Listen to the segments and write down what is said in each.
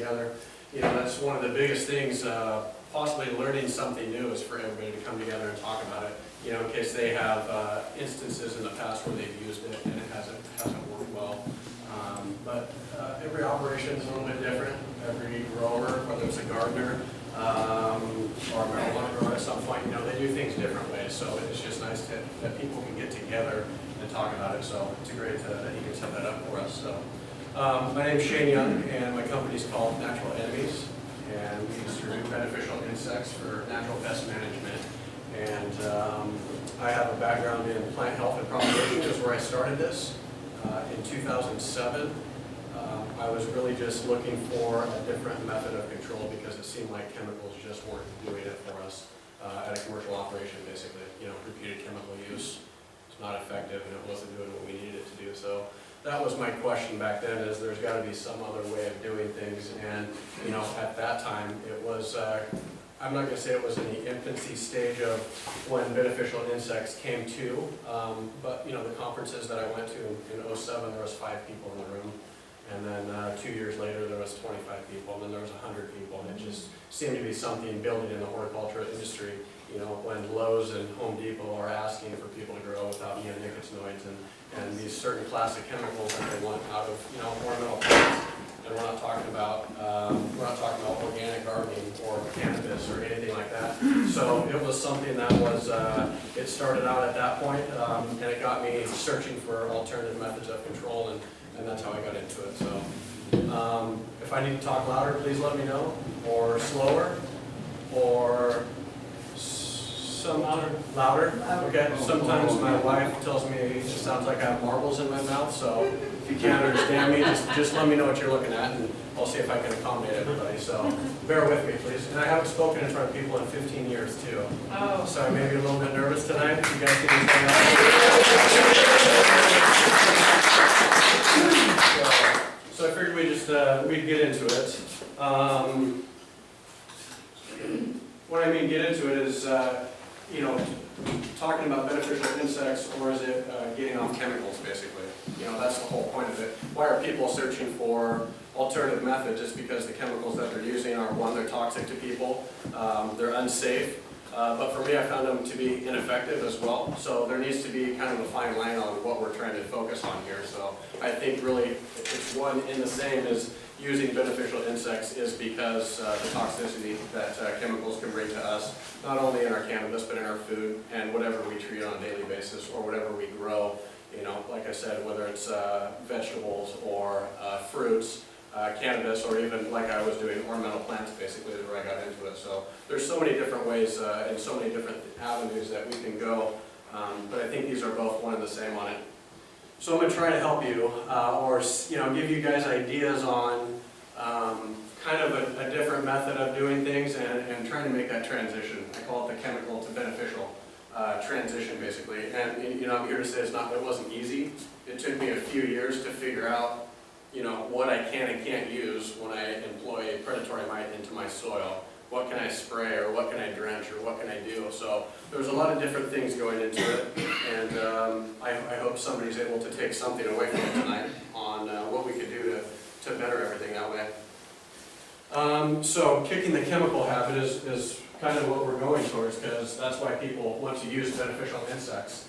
together. You know, that's one of the biggest things, possibly learning something new is for everybody to come together and talk about it. You know, in case they have instances in the past where they've used it and it hasn't worked well. But every operation is a little bit different. Every grower, whether it's a gardener or a marijuana grower at some point, you know, they do things different ways. So it's just nice that people can get together and talk about it. So it's great that you can set that up for us. So my name is Shane Young, and my company is called Natural Enemies, and we distribute beneficial insects for natural pest management. And I have a background in plant health and propagation, which is where I started this in 2007. I was really just looking for a different method of control because it seemed like chemicals just weren't doing it for us at a commercial operation, basically. You know, repeated chemical use was not effective and it wasn't doing what we needed it to do. So that was my question back then, is there's got to be some other way of doing things. And, you know, at that time it was, I'm not going to say it was in the infancy stage of when beneficial insects came to, but, you know, the conferences that I went to in 2007, there was 5 people in the room. And then 2 years later, there was 25 people, and then there was 100 people. And it just seemed to be something building in the horticulture industry. You know, when Lowe's and Home Depot are asking for people to grow without neonicotinoids and these certain classic chemicals that they want out of, you know, ornamental plants. And we're not talking about organic gardening or cannabis or anything like that. So it was something that was, it started out at that point, and it got me searching for alternative methods of control, and that's how I got into it. So if I need to talk louder, please let me know, or slower, or some louder. Okay. Sometimes my wife tells me it just sounds like I have marbles in my mouth. So if you can't understand me, just let me know what you're looking at, and I'll see if I can accommodate everybody. So bear with me, please. And I haven't spoken in front of people in 15 years too. Oh. So I may be a little bit nervous tonight. You guys can stand up. So I figured we'd get into it. What I mean get into it is, you know, talking about beneficial insects, or is it getting off chemicals, basically? You know, that's the whole point of it. Why are people searching for alternative methods? Just because the chemicals that they're using are, one, they're toxic to people, they're unsafe, but for me, I found them to be ineffective as well. So there needs to be kind of a fine line on what we're trying to focus on here. So I think really it's one in the same as using beneficial insects is because the toxicity that chemicals can bring to us, not only in our cannabis, but in our food and whatever we treat on a daily basis or whatever we grow. You know, like I said, whether it's vegetables or fruits, cannabis, or even like I was doing ornamental plants, basically is where I got into it. So there's so many different ways and so many different avenues that we can go, but I think these are both one and the same on it. So I'm going to try to help you, or you know, give you guys ideas on kind of a different method of doing things and trying to make that transition. I call it the chemical to beneficial transition, basically. And you know, I'm here to say it wasn't easy. It took me a few years to figure out, you know, what I can and can't use when I employ predatory mite into my soil. What can I spray, or what can I drench, or what can I do? So there's a lot of different things going into it, and I hope somebody's able to take something away from it tonight on what we could do to better everything that way. So kicking the chemical habit is kind of what we're going towards, because that's why people want to use beneficial insects.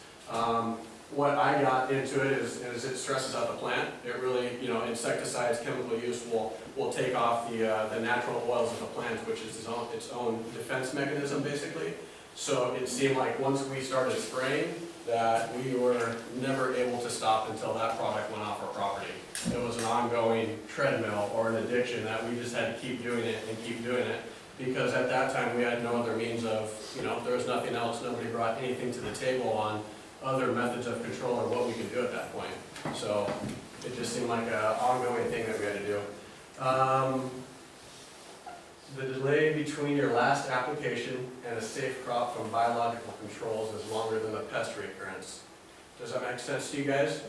What I got into it is it stresses out the plant. It really, you know, insecticides, chemical use will take off the natural oils of the plant, which is its own defense mechanism, basically. So it seemed like once we started spraying, that we were never able to stop until that product went off our property. It was an ongoing treadmill or an addiction that we just had to keep doing it and keep doing it, because at that time we had no other means of, you know, there was nothing else. Nobody brought anything to the table on other methods of control or what we could do at that point. So it just seemed like an ongoing thing that we had to do. The delay between your last application and a safe crop from biological controls is longer than the pest recurrence. Does that make sense to you guys?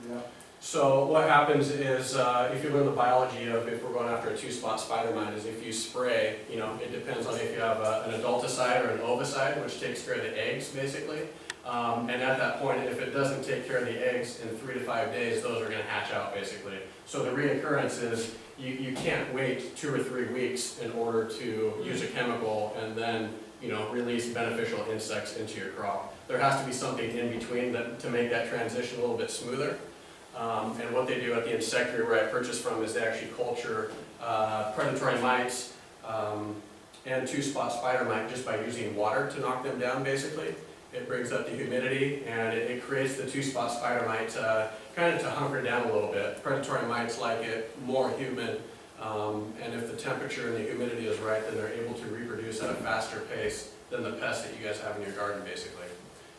Yeah. So what happens is, if you learn the biology of if we're going after a 2-spot spider mite, is if you spray, you know, it depends on if you have an adulticide or an ovicide, which takes care of the eggs, basically. And at that point, if it doesn't take care of the eggs in 3 to 5 days, those are going to hatch out basically. So the reoccurrence is you can't wait 2 or 3 weeks in order to use a chemical and then release beneficial insects into your crop. There has to be something in between to make that transition a little bit smoother. And what they do at the insectary where I purchased from is they actually culture predatory mites and 2-spot spider mite just by using water to knock them down basically. It brings up the humidity and it creates the 2-spot spider mite kind of to hunker down a little bit. Predatory mites like it more humid, and if the temperature and the humidity is right, then they're able to reproduce at a faster pace than the pests that you guys have in your garden basically.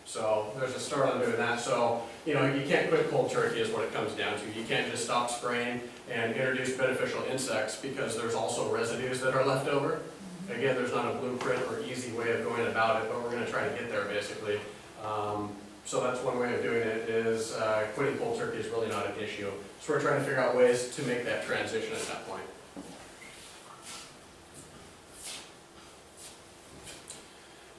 So there's a start on doing that. So you can't quit cold turkey is what it comes down to. You can't just stop spraying and introduce beneficial insects because there's also residues that are left over. Again, there's not a blueprint or easy way of going about it, but we're going to try to get there basically. So that's one way of doing it is quitting cold turkey is really not an issue. So we're trying to figure out ways to make that transition at that point.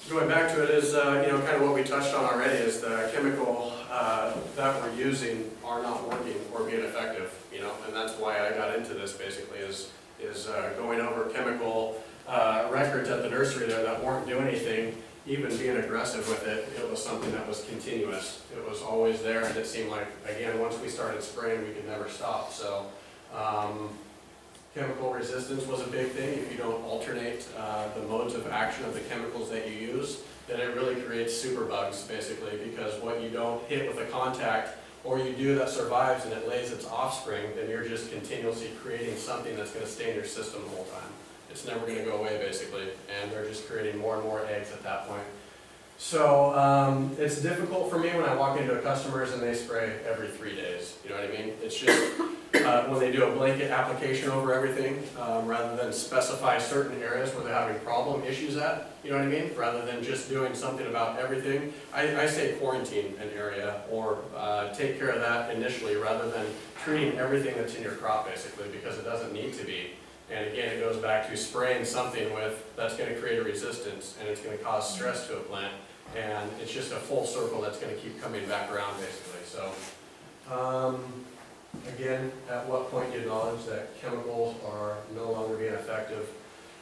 Going back to it is, kind of what we touched on already is the chemical that we're using are not working or being effective, and that's why I got into this basically is going over chemical records at the nursery there that weren't doing anything, even being aggressive with it. It was something that was continuous. It was always there, and it seemed like, again, once we started spraying, we could never stop. So chemical resistance was a big thing. If you don't alternate the modes of action of the chemicals that you use, then it really creates superbugs, basically, because what you don't hit with a contact, or you do that survives and it lays its offspring, then you're just continuously creating something that's going to stay in your system the whole time. It's never going to go away, basically, and they're just creating more and more eggs at that point. So it's difficult for me when I walk into a customer's and they spray every 3 days. You know what I mean? It's just when they do a blanket application over everything, rather than specify certain areas where they're having problem issues at, you know what I mean? Rather than just doing something about everything, I say quarantine an area or take care of that initially rather than treating everything that's in your crop, basically, because it doesn't need to be. And again, it goes back to spraying something that's going to create a resistance and it's going to cause stress to a plant. And it's just a full circle that's going to keep coming back around, basically. So, again, at what point do you acknowledge that chemicals are no longer being effective?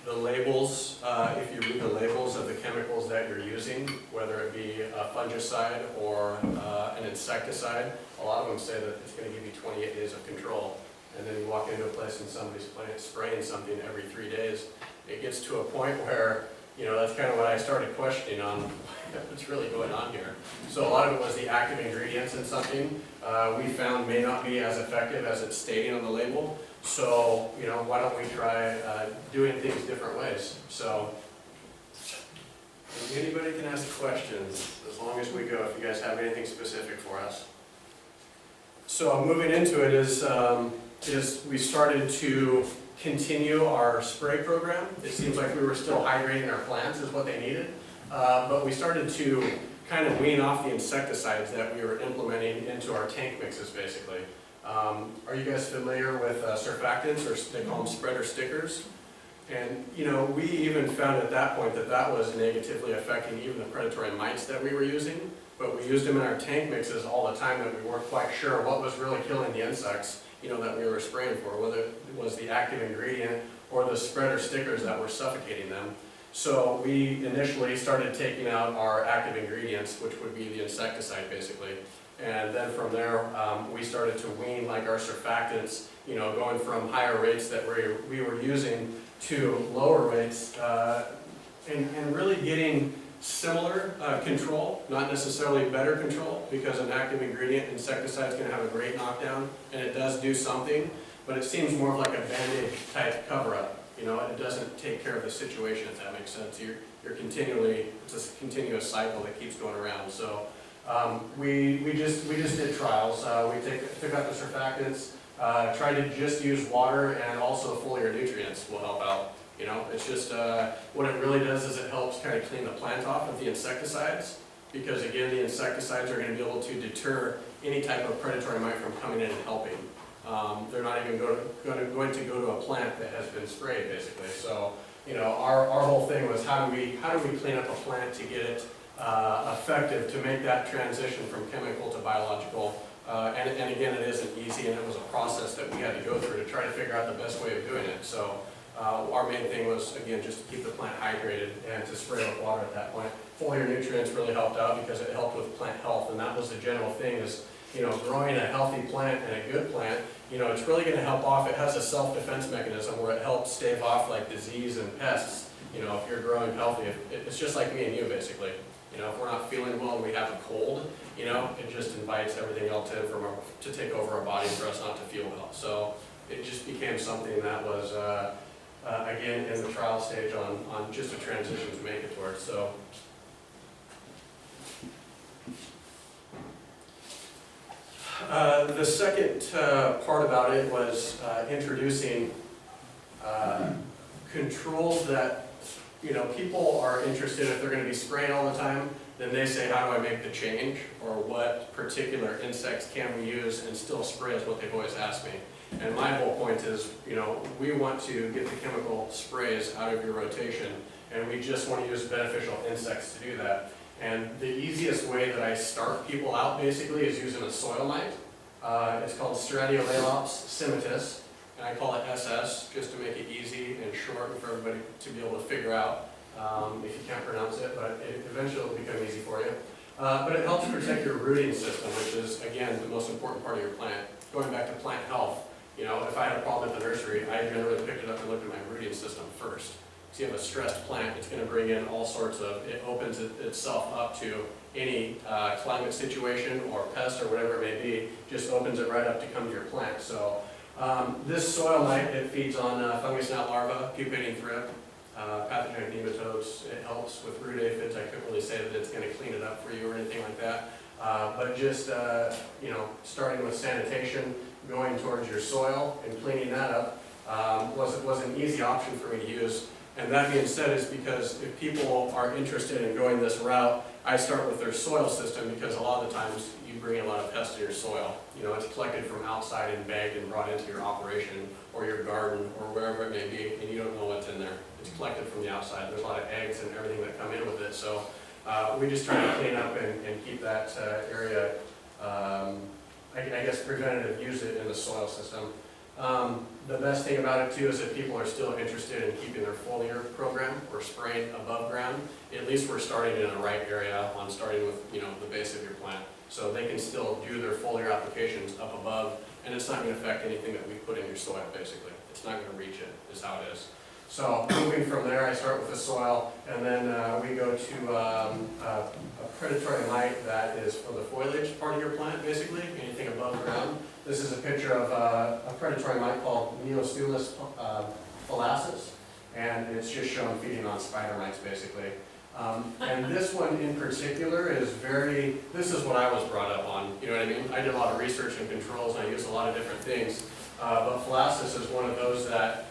The labels, if you read the labels of the chemicals that you're using, whether it be a fungicide or an insecticide, a lot of them say that it's going to give you 28 days of control. And then you walk into a place and somebody's spraying something every 3 days. It gets to a point where, that's kind of what I started questioning on what's really going on here. So a lot of it was the active ingredients in something we found may not be as effective as it's stating on the label. So, why don't we try doing things different ways? So anybody can ask questions as long as we go, if you guys have anything specific for us. So moving into it is we started to continue our spray program. It seems like we were still hydrating our plants is what they needed, but we started to kind of wean off the insecticides that we were implementing into our tank mixes, basically. Are you guys familiar with surfactants, or they call them spreader stickers? And we even found at that point that was negatively affecting even the predatory mites that we were using, but we used them in our tank mixes all the time that we weren't quite sure what was really killing the insects that we were spraying for, whether it was the active ingredient or the spreader stickers that were suffocating them. So we initially started taking out our active ingredients, which would be the insecticide basically. And then from there, we started to wean like our surfactants, going from higher rates that we were using to lower rates, and really getting similar control, not necessarily better control, because an active ingredient insecticide is going to have a great knockdown, and it does do something, but it seems more of like a Band-Aid type cover-up. It doesn't take care of the situation, if that makes sense. You're continually, it's a continuous cycle that keeps going around. So we just did trials. We took out the surfactants, tried to just use water, and also foliar nutrients will help out. It's just what it really does is it helps kind of clean the plant off of the insecticides, because again, the insecticides are going to be able to deter any type of predatory mite from coming in and helping. They're not even going to go to a plant that has been sprayed, basically. So our whole thing was how do we clean up a plant to get it effective to make that transition from chemical to biological. And again, it isn't easy, and it was a process that we had to go through to try to figure out the best way of doing it. So our main thing was, again, just to keep the plant hydrated and to spray with water at that point. Foliar nutrients really helped out because it helped with plant health, and that was the general thing is, growing a healthy plant and a good plant, it's really going to help off. It has a self-defense mechanism where it helps stave off like disease and pests. If you're growing healthy, it's just like me and you basically. If we're not feeling well and we have a cold, it just invites everything else in to take over our body for us not to feel well. So it just became something that was, again, in the trial stage on just a transition to make it towards. So. The second part about it was introducing controls that people are interested. If they're going to be spraying all the time, then they say, how do I make the change, or what particular insects can we use and still spray is what they've always asked me. And my whole point is, we want to get the chemical sprays out of your rotation, and we just want to use beneficial insects to do that. And the easiest way that I start people out basically is using a soil mite. It's called Stratiolalops simitus, and I call it SS just to make it easy and short and for everybody to be able to figure out if you can't pronounce it, but eventually it'll become easy for you. But it helps protect your rooting system, which is, again, the most important part of your plant. Going back to plant health, if I had a problem at the nursery, I generally picked it up and looked at my rooting system first. So you have a stressed plant, it's going to bring in all sorts of, it opens itself up to any climate situation or pest or whatever it may be, just opens it right up to come to your plant. So this soil mite, it feeds on fungus gnat larvae, pupating thrip, pathogenic nematodes. It helps with root aphids. I couldn't really say that it's going to clean it up for you or anything like that. But just, starting with sanitation, going towards your soil and cleaning that up was an easy option for me to use. And that being said is because if people are interested in going this route, I start with their soil system because a lot of the times you bring a lot of pests to your soil. It's collected from outside and bagged and brought into your operation or your garden or wherever it may be, and you don't know what's in there. It's collected from the outside. There's a lot of eggs and everything that come in with it. So we just try to clean up and keep that area, I guess, preventative, use it in the soil system. The best thing about it too is if people are still interested in keeping their foliar program or spraying above ground, at least we're starting in the right area on starting with the base of your plant. So they can still do their foliar applications up above, and it's not going to affect anything that we put in your soil basically. It's not going to reach it, is how it is. So moving from there, I start with the soil, and then we go to a predatory mite that is for the foliage part of your plant basically, anything above ground. This is a picture of a predatory mite called Neostulus phallacis, and it's just shown feeding on spider mites basically. And this one in particular is this is what I was brought up on, you know what I mean? I did a lot of research and controls and I used a lot of different things, but phallacis is one of those that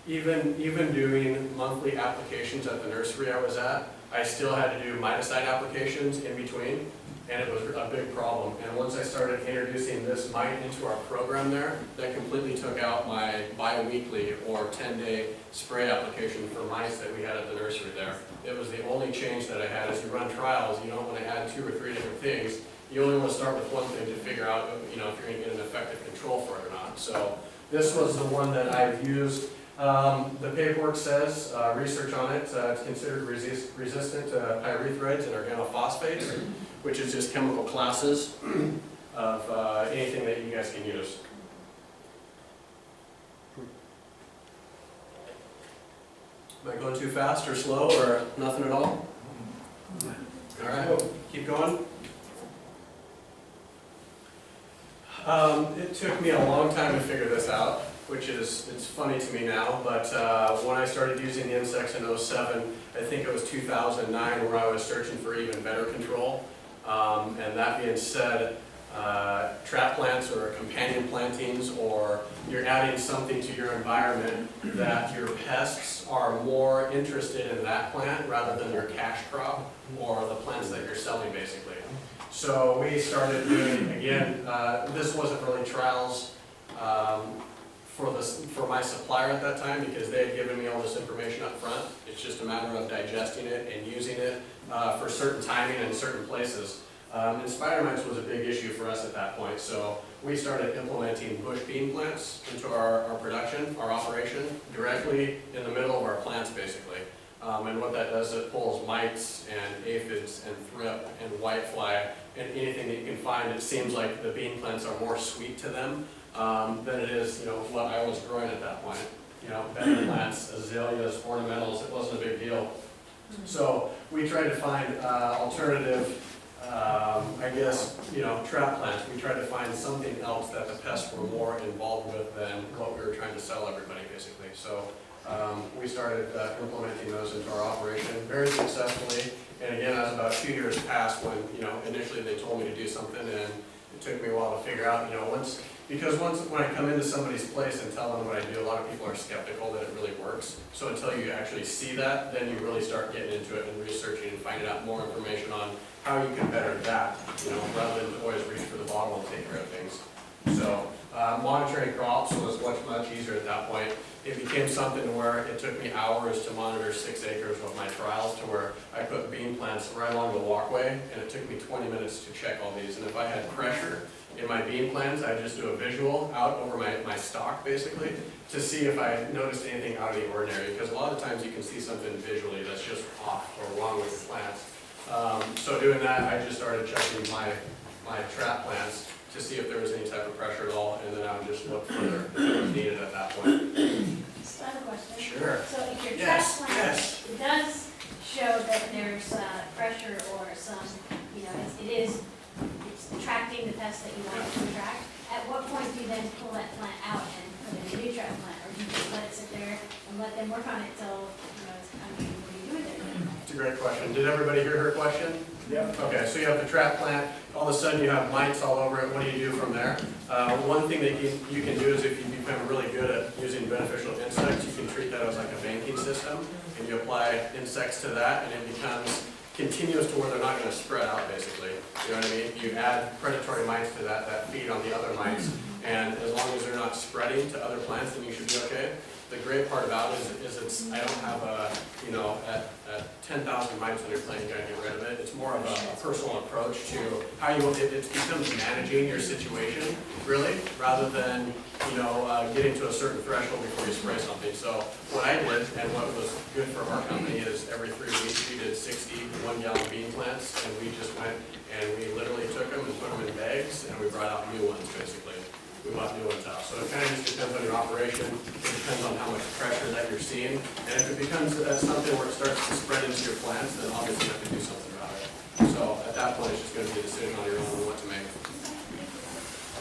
even doing monthly applications at the nursery I was at, I still had to do miticide applications in between, and it was a big problem. And once I started introducing this mite into our program there, that completely took out my bi-weekly or 10-day spray application for mice that we had at the nursery there. It was the only change that I had. As you run trials, you don't want to add 2 or 3 different things. You only want to start with one thing to figure out, if you're going to get an effective control for it or not. So this was the one that I've used. The paperwork says, research on it, it's considered resistant to pyrethroids and organophosphates, which is just chemical classes of anything that you guys can use. Am I going too fast or slow or nothing at all? All right, keep going. It took me a long time to figure this out, which is, it's funny to me now, but when I started using the insects in 2007, I think it was 2009 where I was searching for even better control. And that being said, trap plants or companion plantings, or you're adding something to your environment that your pests are more interested in that plant rather than your cash crop or the plants that you're selling basically. So we started doing, again, this wasn't really trials for my supplier at that time, because they had given me all this information up front. It's just a matter of digesting it and using it for certain timing and certain places. And spider mites was a big issue for us at that point, so we started implementing bush bean plants into our production, our operation, directly in the middle of our plants, basically. And what that does, it pulls mites and aphids and thrip and whitefly and anything that you can find. It seems like the bean plants are more sweet to them than it is, what I was growing at that point. Bedding plants, azaleas, ornamentals, it wasn't a big deal. So we tried to find alternative, trap plants. We tried to find something else that the pests were more involved with than what we were trying to sell everybody, basically. So we started implementing those into our operation very successfully. And again, as about 2 years passed when, initially they told me to do something, and it took me a while to figure out, when I come into somebody's place and tell them what I do, a lot of people are skeptical that it really works. So until you actually see that, then you really start getting into it and researching and finding out more information on how you can better adapt, rather than always reach for the bottle and take care of things. So monitoring crops was much easier at that point. It became something where it took me hours to monitor 6 acres of my trials, to where I put bean plants right along the walkway, and it took me 20 minutes to check all these. And if I had pressure in my bean plants, I'd just do a visual out over my stalk, basically, to see if I noticed anything out of the ordinary. Because a lot of times you can see something visually that's just off or wrong with your plants. So doing that, I just started checking my trap plants to see if there was any type of pressure at all, and then I would just look further if it was needed at that point. Just have a question. Sure. So if your trap plant, it does show that there's pressure or some, it's attracting the pests that you want it to attract. At what point do you then pull that plant out and put in a new trap plant, or do you just let it sit there and let them work on it till, what do you do with it? It's a great question. Did everybody hear her question? Yeah. Okay, so you have the trap plant, all of a sudden you have mites all over it. What do you do from there? One thing that you can do is, if you become really good at using beneficial insects, you can treat that as like a banking system, and you apply insects to that, and it becomes continuous to where they're not going to spread out, basically. You know what I mean? You add predatory mites to that feed on the other mites, and as long as they're not spreading to other plants, then you should be okay. The great part about it is I don't have at 10,000 mites on your plant, you gotta get rid of it. It's more of a personal approach to how it becomes managing your situation, really, rather than, getting to a certain threshold before you spray something. So what I did, and what was good for our company, is every 3 weeks we did 60 1-gallon bean plants, and we just went and we literally took them and put them in bags, and we brought out new ones, basically. We bought new ones out. So it kind of just depends on your operation. It depends on how much pressure that you're seeing. And if it becomes something where it starts to spread into your plants, then obviously you have to do something about it. So at that point, it's just going to be a decision on your own on what to make.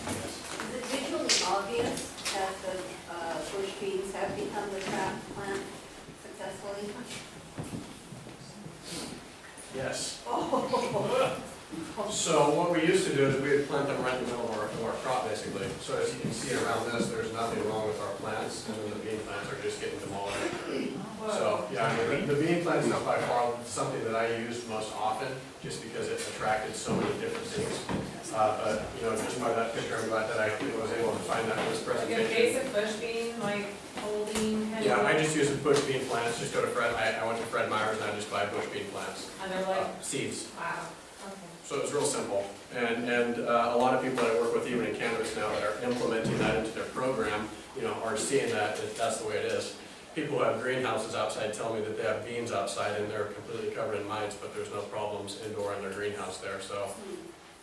Is it visually obvious that the bush beans have become the trap plant successfully? Yes. Oh. So what we used to do is we would plant them right in the middle of our crop, basically. So as you can see around this, there's nothing wrong with our plants, and then the bean plants are just getting demolished. So yeah, the bean plants is by far something that I used most often, just because it attracted so many different things. But just by that picture, I'm glad that I was able to find that in this Like a presentation. basic bush bean, like holding. Yeah, I just use bush bean plants. Just go to Fred. I went to Fred Meyer's and I just buy bush bean plants. And they're like, Seeds. wow, okay. So it's real simple, and a lot of people that I work with, even in cannabis now, that are implementing that into their program, are seeing that that's the way it is. People who have greenhouses outside tell me that they have beans outside and they're completely covered in mites, but there's no problems indoor in their greenhouse there. So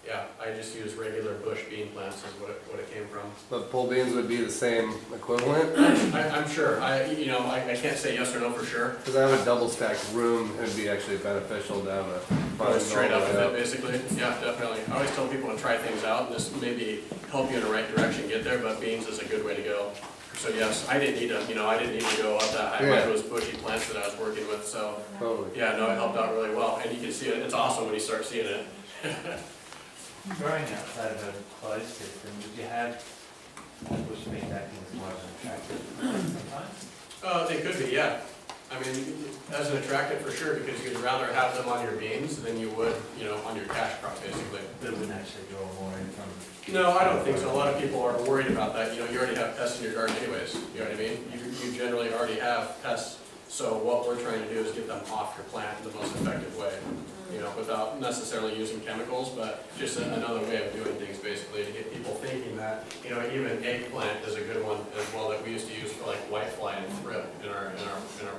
yeah, I just use regular bush bean plants is what it came from. But pole beans would be the same equivalent? I'm sure. I can't say yes or no for sure. Because I have a double stacked room, it'd be actually beneficial to have a Go straight up with it, basically. Yeah, definitely. I always tell people to try things out, and this maybe help you in the right direction get there, but beans is a good way to go. So yes, I didn't need to, go up that high. Mine was bushy plants that I was working with, so Totally. yeah, no, it helped out really well. And you can see it. It's awesome when you start seeing it. Growing outside of a closed system, would you have bush bean acting as more of an attractant sometimes? They could be, yeah. I I mean, as an attractant for sure, because you'd rather have them on your beans than you would, on your cash crop, basically. That wouldn't actually draw more income. No, I don't think so. A lot of people are worried about that. You already have pests in your garden anyways, you know what I mean? You generally already have pests, so what we're trying to do is get them off your plant in the most effective way, without necessarily using chemicals, but just another way of doing things, basically, to get people thinking that, even eggplant is a good one as well that we used to use for like whitefly and thrip in our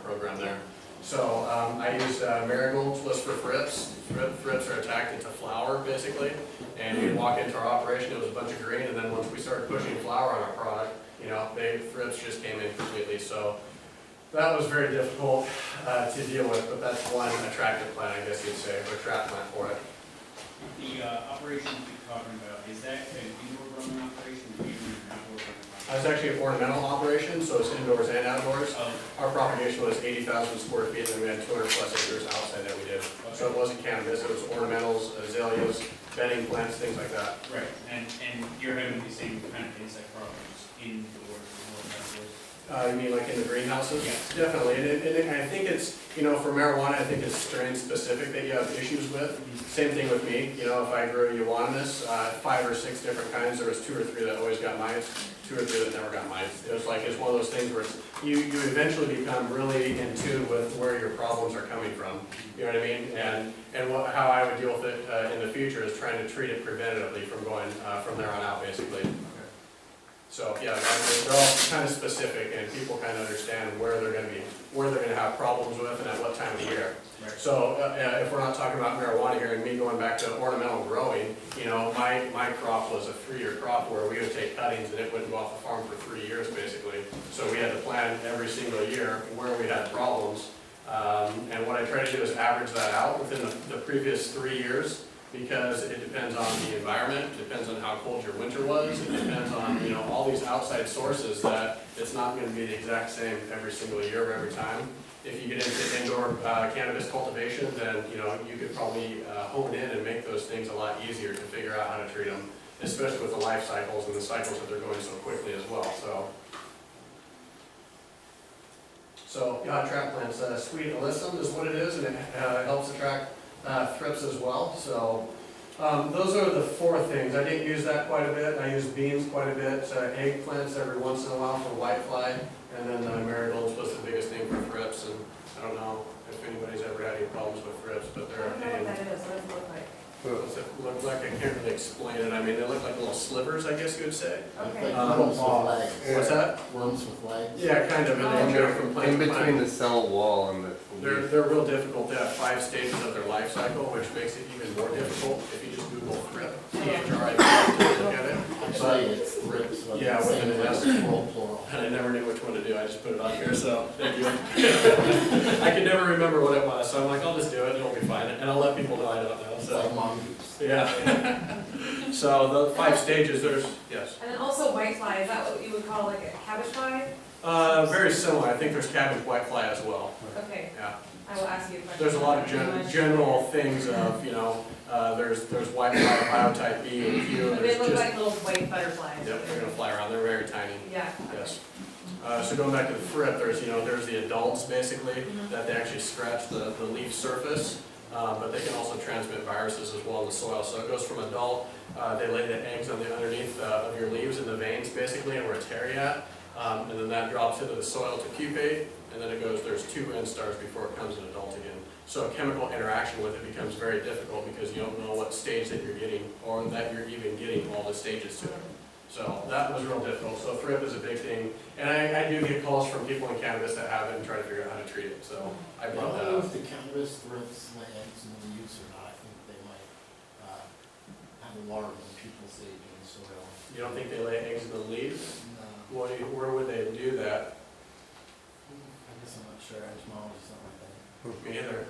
program there. So I used marigolds was for thrips. Thrips are attracted to flower, basically. And you'd walk into our operation, it was a bunch of green, and then once we started pushing flower on our product, thrips just came in completely. So that was very difficult to deal with, but that's one attractive plant, I guess you'd say, or trap plant for it. The operation you're talking about, is that an indoor growing operation or even an outdoor growing operation? It's actually an ornamental operation, so it's indoors and outdoors. Oh, Our propagation was 80,000 square feet, and we had 200 plus acres outside that we did. So it wasn't cannabis, it was ornamentals, azaleas, bedding plants, things like that. right, and you're having the same kind of insect problems indoors as well as outdoors? You mean like in the greenhouses? Yeah. Definitely, and I think it's, for marijuana, I think it's strain specific that you have issues with. Same thing with me, if I grew euonymus, 5 or 6 different kinds, there was 2 or 3 that always got mites, 2 or 3 that never got mites. It was like, it's one of those things where you eventually become really in tune with where your problems are coming from, you know what I mean? And how I would deal with it in the future is trying to treat it preventatively from going, from there on out, basically. So, yeah, they're all kind of specific, and people kind of understand where they're gonna have problems with and at what time of year. Right. So, if we're not talking about marijuana here, and me going back to ornamental growing, my crop was a 3-year crop where we would take cuttings and it wouldn't go off the farm for 3 years, basically. So we had to plan every single year where we had problems. And what I try to do is average that out within the previous 3 years, because it depends on the environment, it depends on how cold your winter was, it depends on, all these outside sources that it's not gonna be the exact same every single year or every time. If you get into indoor cannabis cultivation, then, you could probably hone in and make those things a lot easier to figure out how to treat them, especially with the life cycles and the cycles that they're going so quickly as well, So, yeah, trap plants, sweet alyssum is what it is, and it helps attract thrips as well. So those are the 4 things. I didn't use that quite a bit. I use beans quite a bit, eggplants every once in a while for whitefly, and then marigolds was the biggest thing for thrips. And I don't know if anybody's ever had any problems with thrips, but I they're a don't know pain. what that is, what does it look like? What does it look like? I can't really explain it. I mean, they look like little slivers, I guess you would say. Okay. Worms with legs. What's that? Worms with legs. Yeah, kind of. And they go from plant In to plant. between the cell wall and the leaf. They're real difficult. They have 5 stages of their life cycle, which makes it even more difficult if you just Google Thrip, T-H-R-I-P, look at it. Actually, it's thrips, but Yeah, it's with an S. plural. And I never knew which one to do. I just put it on here, so thank you. I could never remember what it was, so I'm like, I'll just do it, it'll be fine. And I'll let people know I don't know, It's so. like mongoose. Yeah. So the 5 stages, yes. And then also whitefly, is that what you would call like a cabbage fly? Very similar. I think there's cabbage whitefly as well. Okay, Yeah. I will ask you a question. There's a lot of general things of, there's whitefly, biotype B and Q. But There's they look just, like little white butterflies. yep, they're gonna fly around. They're very tiny. Yeah. Yes. So going back to the thrip, there's the adults basically Mhm. that they actually scratch the leaf surface, but they can also transmit viruses as well in the soil. So it goes from adult, they lay the eggs on the underneath of your leaves in the veins basically, and where it's hairy at, and then that drops into the soil to pupate, and then it goes, there's 2 instars before it comes an adult again. So chemical interaction with it becomes very difficult because you don't know what stage that you're getting, or that you're even getting all the stages to it. So that was real difficult. So thrip is a big thing. And I do get calls from people in cannabis that have it and try to figure out how to treat it. So I I brought don't that know up. if the cannabis thrips lay eggs in the leaves or not. I think they might have a larva in people's age in the soil. You don't think they lay eggs in the leaves? No, Where would they do that? I guess I'm not sure. Entomology's not my thing. Me either.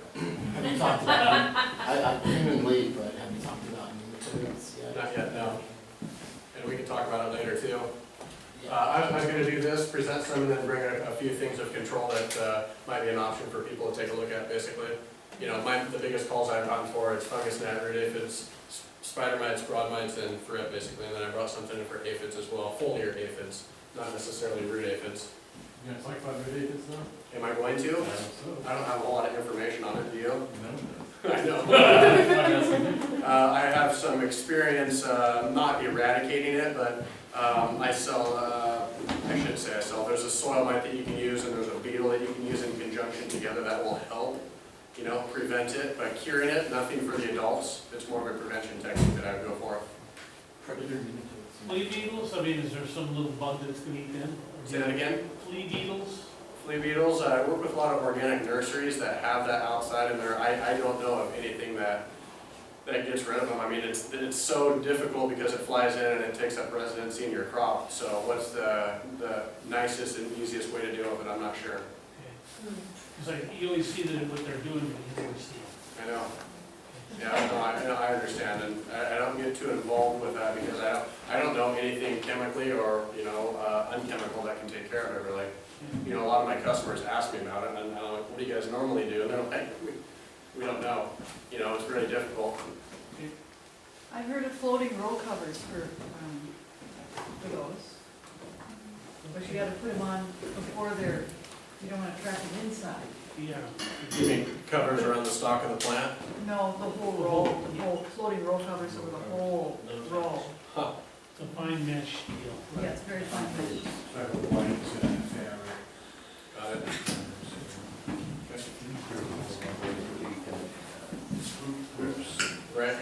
Have you talked about, I'm human lead, but have you talked about nematodes yet? Not yet, no. And we can talk about it later too. Yeah. I was going to do this, present some, and then bring a few things of control that might be an option for people to take a look at, basically. The biggest calls I've gotten for it's fungus gnat, root aphids, spider mites, broad mites, and thrip, basically. And then I brought something in for aphids as well, foliar aphids, not necessarily root aphids. Yeah, it's like 5 acres now. Am I going to? So. I don't have a lot of information on it, do you? No. I know. I have some experience, not eradicating it, but I sell, I shouldn't say I sell, there's a soil mite that you can use and there's a beetle that you can use in conjunction together that will help, you know, prevent it. By curing it, nothing for the adults, it's more of a prevention technique that I would go for. Flea beetles, I mean, is there some little bug that's gonna eat them? Say that again? Flea beetles? Flea beetles, I work with a lot of organic nurseries that have that outside in there. I don't know of anything that gets rid of them. I mean, it's so difficult because it flies in and it takes up residency in your crop. So what's the nicest and easiest way to deal with it, I'm not sure. Because you always see that what they're doing, but you never see it. I know. Yeah, I understand, and I don't get too involved with that because I don't know anything chemically or, you know, unchemical that can take care of it really. You know, a lot of my customers ask me about it, and I'm like, what do you guys normally do? And they're like, we don't know. You know, it's really difficult. I heard of floating roll covers for those. But you gotta put them on before you don't wanna trap them inside. Yeah. You mean covers around the stalk of the plant? No, the whole roll, the whole floating roll covers over the whole roll. It's a fine mesh deal. Yeah, it's very fine. Got it. Right?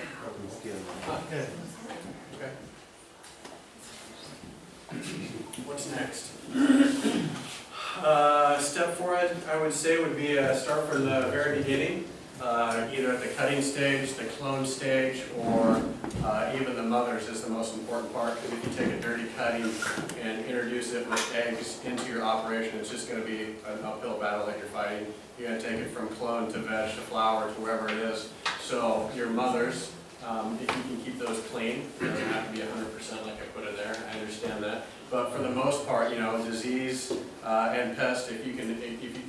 Okay. What's next? Step forward, I would say, would be start from the very beginning, either at the cutting stage, the clone stage, or even the mothers is the most important part, because if you take a dirty cutting and introduce it with eggs into your operation, it's just going to be an uphill battle that you're fighting. You're going to take it from clone to veg to flower to wherever it is. So your mothers, if you can keep those clean, it doesn't have to be 100% like I put it there, I understand that. But for the most part, you know, disease and pest, if you can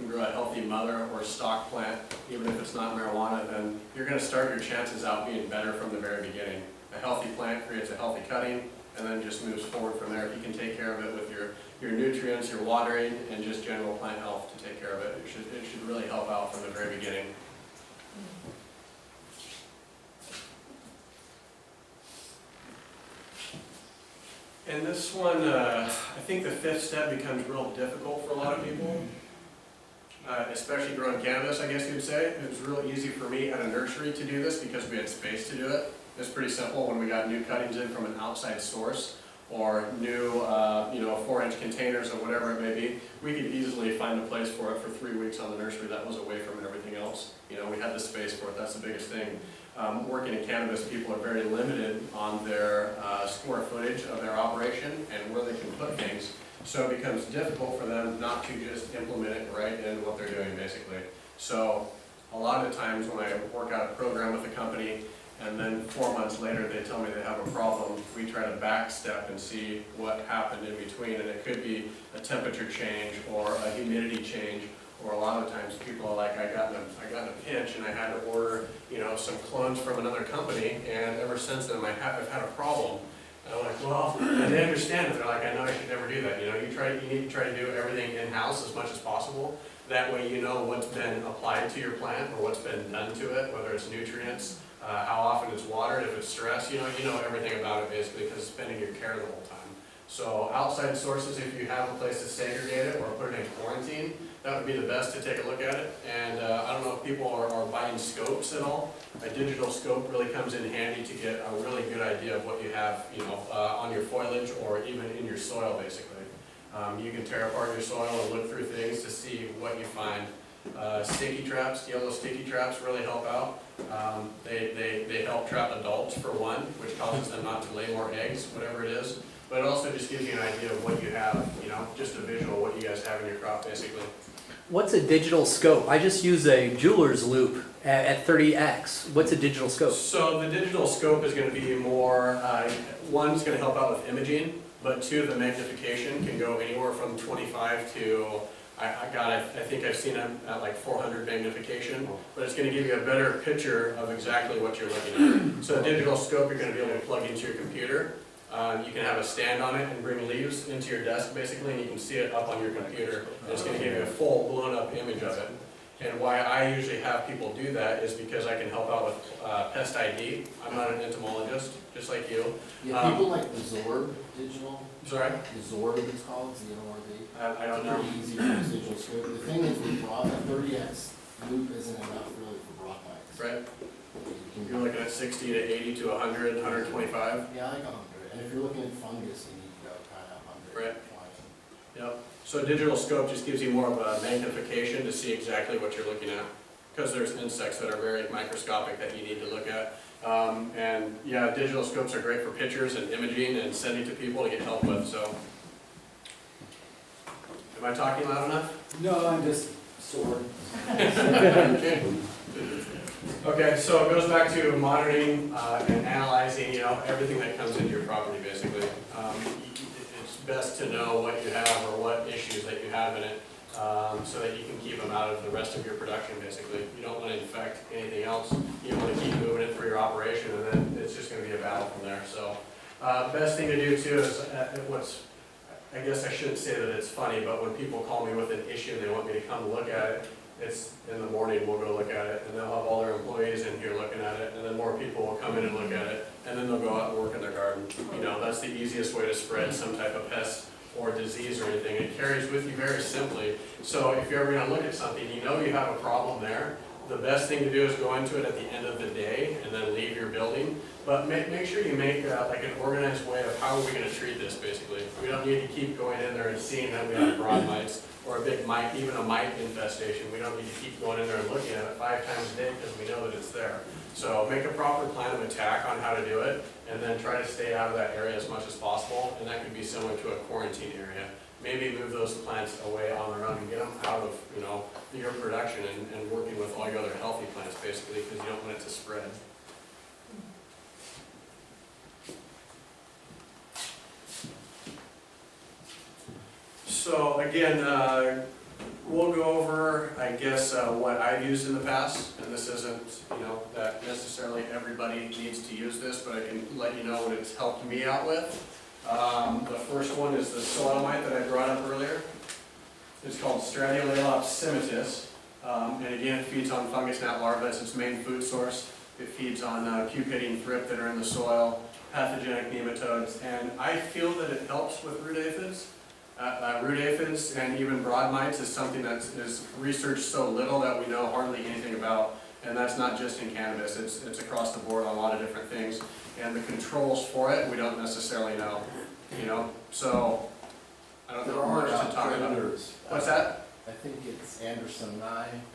grow a healthy mother or stock plant, even if it's not marijuana, then you're going to start your chances out being better from the very beginning. A healthy plant creates a healthy cutting, and then just moves forward from there. If you can take care of it with your nutrients, your watering, and just general plant health to take care of it, it should really help out from the very beginning. And this one, I think the fifth step becomes real difficult for a lot of people, especially growing cannabis, I guess you would say. It was real easy for me at a nursery to do this because we had space to do it. It's pretty simple when we got new cuttings in from an outside source or new, 4-inch containers or whatever it may be. We could easily find a place for it for 3 weeks on the nursery that was away from everything else. You know, we had the space for it. That's the biggest thing. Working in cannabis, people are very limited on their square footage of their operation and where they can put things. So it becomes difficult for them not to just implement it right in what they're doing, basically. So a lot of the times when I work out a program with a company and then 4 months later they tell me they have a problem, we try to back step and see what happened in between. And it could be a temperature change or a humidity change. Or a lot of times people are like, I got in a pinch and I had to order, some clones from another company, and ever since then I've had a problem. And I'm like, well, and they understand it. They're like, I know I should never do that. You need to try to do everything in-house as much as possible. That way you know what's been applied to your plant or what's been done to it, whether it's nutrients, how often it's watered, if it's stress, you know everything about it basically because it's been in your care the whole time. So outside sources, if you have a place to segregate it or put it in quarantine, that would be the best to take a look at it. And I don't know if people are buying scopes at all. A digital scope really comes in handy to get a really good idea of what you have, on your foliage or even in your soil, basically. You can tear apart your soil and look through things to see what you find. Sticky traps, yellow sticky traps really help out. They help trap adults for one, which causes them not to lay more eggs, whatever it is. But it also just gives you an idea of what you have, just a visual, what you guys have in your crop, basically. What's a digital scope? I just use a jeweler's loop at 30x. What's a digital scope? So the digital scope is going to be more, one's going to help out with imaging, but two, the magnification can go anywhere from 25 to, I think I've seen them at like 400 magnification, but it's going to give you a better picture of exactly what you're looking at. So a digital scope you're going to be able to plug into your computer, You can have a stand on it and bring leaves into your desk basically, and you can see it up on your computer. And it's gonna give you a full blown up image of it. And why I usually have people do that is because I can help out with Pest ID. I'm not an entomologist, just like you. Yeah, people like the Zorb digital, Sorry? the Zorb it's called, Z-O-R-B. I don't know. Pretty easy to use digital scope. The thing is with broad, a 30x loop isn't enough really for broad mics. Right? You You're can, looking at 60 to 80 to 100, 125. yeah, like 100. And if you're looking at fungus, you need to go kind of 100. Right. 20. Yep. So a digital scope just gives you more of a magnification to see exactly what you're looking at. Because there's insects that are very microscopic that you need to look at. And yeah, digital scopes are great for pictures and imaging and sending to people to get help with, so. Am I talking loud enough? No, I'm just sore. Okay, so it goes back to monitoring and analyzing, everything that comes into your property, basically. It's best to know what you have or what issues that you have in it, so that you can keep them out of the rest of your production, basically. You don't want to infect anything else. You want to keep moving it through your operation, and then it's just going to be a battle from there. So, best thing to do too is I guess I shouldn't say that it's funny, but when people call me with an issue and they want me to come look at it, it's in the morning, we'll go look at it, and they'll have all their employees in here looking at it, and then more people will come in and look at it, and then they'll go out and work in their garden. That's the easiest way to spread some type of pest or disease or anything. It carries with you very simply. So if you're ever gonna look at something, you have a problem there, the best thing to do is go into it at the end of the day and then leave your building. But make sure you make like an organized way of how are we gonna treat this, basically. We don't need to keep going in there and seeing that we have broad mites or a big mite, even a mite infestation. We don't need to keep going in there and looking at it 5 times a day because we know that it's there. So make a proper plan of attack on how to do it, and then try to stay out of that area as much as possible, and that could be similar to a quarantine area. Maybe move those plants away on their own and get them out of, your production and working with all your other healthy plants, basically, because you don't want it to spread. So again, we'll go over, I guess, what I've used in the past, and this isn't, that necessarily everybody needs to use this, but I can let you know what it's helped me out with. The first one is the soil mite that I brought up earlier. It's called Stradiolalops simitus, and again, it feeds on fungus gnat larvae. It's its main food source. It feeds on Cupiding thrip that are in the soil, pathogenic nematodes, and I feel that it helps with root aphids. Root aphids and even broad mites is something that is researched so little that we know hardly anything about, and that's not just in cannabis, it's across the board on a lot of different things, and the controls for it we don't necessarily know, so I don't know much to talk about. What's that? I think it's Andersoni.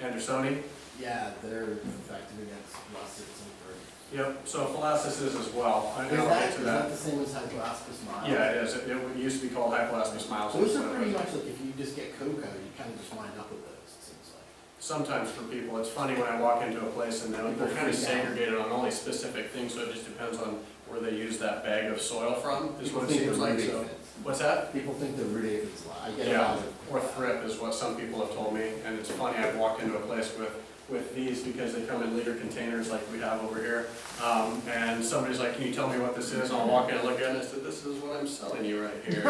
Andersoni? Yeah, they're effective against russets and birds. Yep, so phalanxes as well. Is that the same as Hypoaspis miles? Yeah, it is. It used to be called Hypoaspis miles. Those are pretty much like if you just get cocoa, you kind of just wind up with those, it seems like. Sometimes for people, it's funny when I walk into a place and they're kind of segregated on only specific things, so it just depends on where they use that bag of soil from, is what it seems like. So, what's that? People think the root aphids lie. I get a Yeah, lot of. or thrip is what some people have told me, and it's funny, I've walked into a place with these because they come in liter containers like we have over here, and somebody's like, can you tell me what this is? And I'll walk in and look at it, and I said, this is what I'm selling you right here.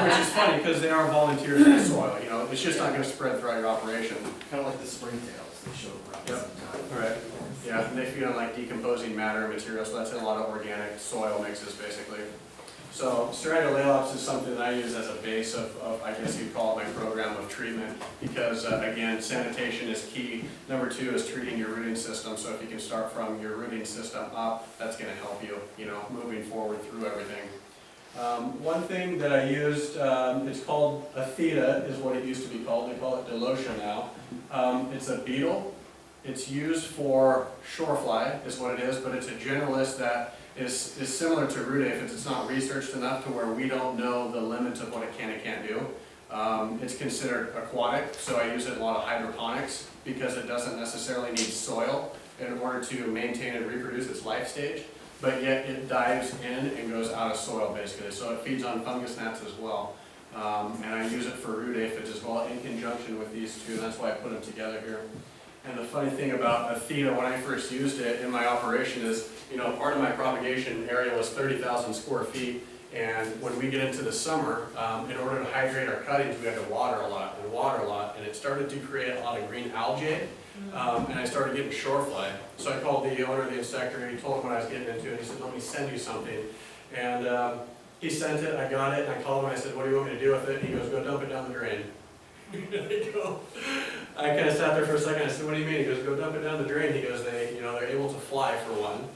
Which is funny, because they are volunteers in the soil, it's just not gonna spread throughout your operation. Kind of like the springtails, they show up around the same time. Right. Yeah, and they feed on like decomposing matter and material, so that's in a lot of organic soil mixes, basically. So Stradiolalops is something that I use as a base of I guess you'd call it my program of treatment, because again, sanitation is key. Number 2 is treating your rooting system, so if you can start from your rooting system up, that's gonna help you, moving forward through everything. One thing that I used, it's called a theta, is what it used to be called. They call it Delocia now. It's a beetle. It's used for shorefly, is what it is, but it's a generalist that is similar to root aphids. It's not researched enough to where we don't know the limits of what it can and can't do. It's considered aquatic, so I use it in a lot of hydroponics because it doesn't necessarily need soil in order to maintain and reproduce its life stage, but yet it dives in and goes out of soil basically. So it feeds on fungus gnats as well. And I use it for root aphids as well in conjunction with these two, and that's why I put them together here. And the funny thing about Athena, when I first used it in my operation is, part of my propagation area was 30,000 square feet. And when we get into the summer, in order to hydrate our cuttings, we had to water a lot, and it started to create a lot of green algae. And I started getting shore fly. So I called the owner of the insectary, he told him what I was getting into, and he said, let me send you something. And he sent it, I got it, and I called him, and I said, what do you want me to do with it? And he goes, go dump it down the drain. I kind of sat there for a second, I said, what do you mean? He goes, go dump it down the drain. He goes, they're able to fly for one.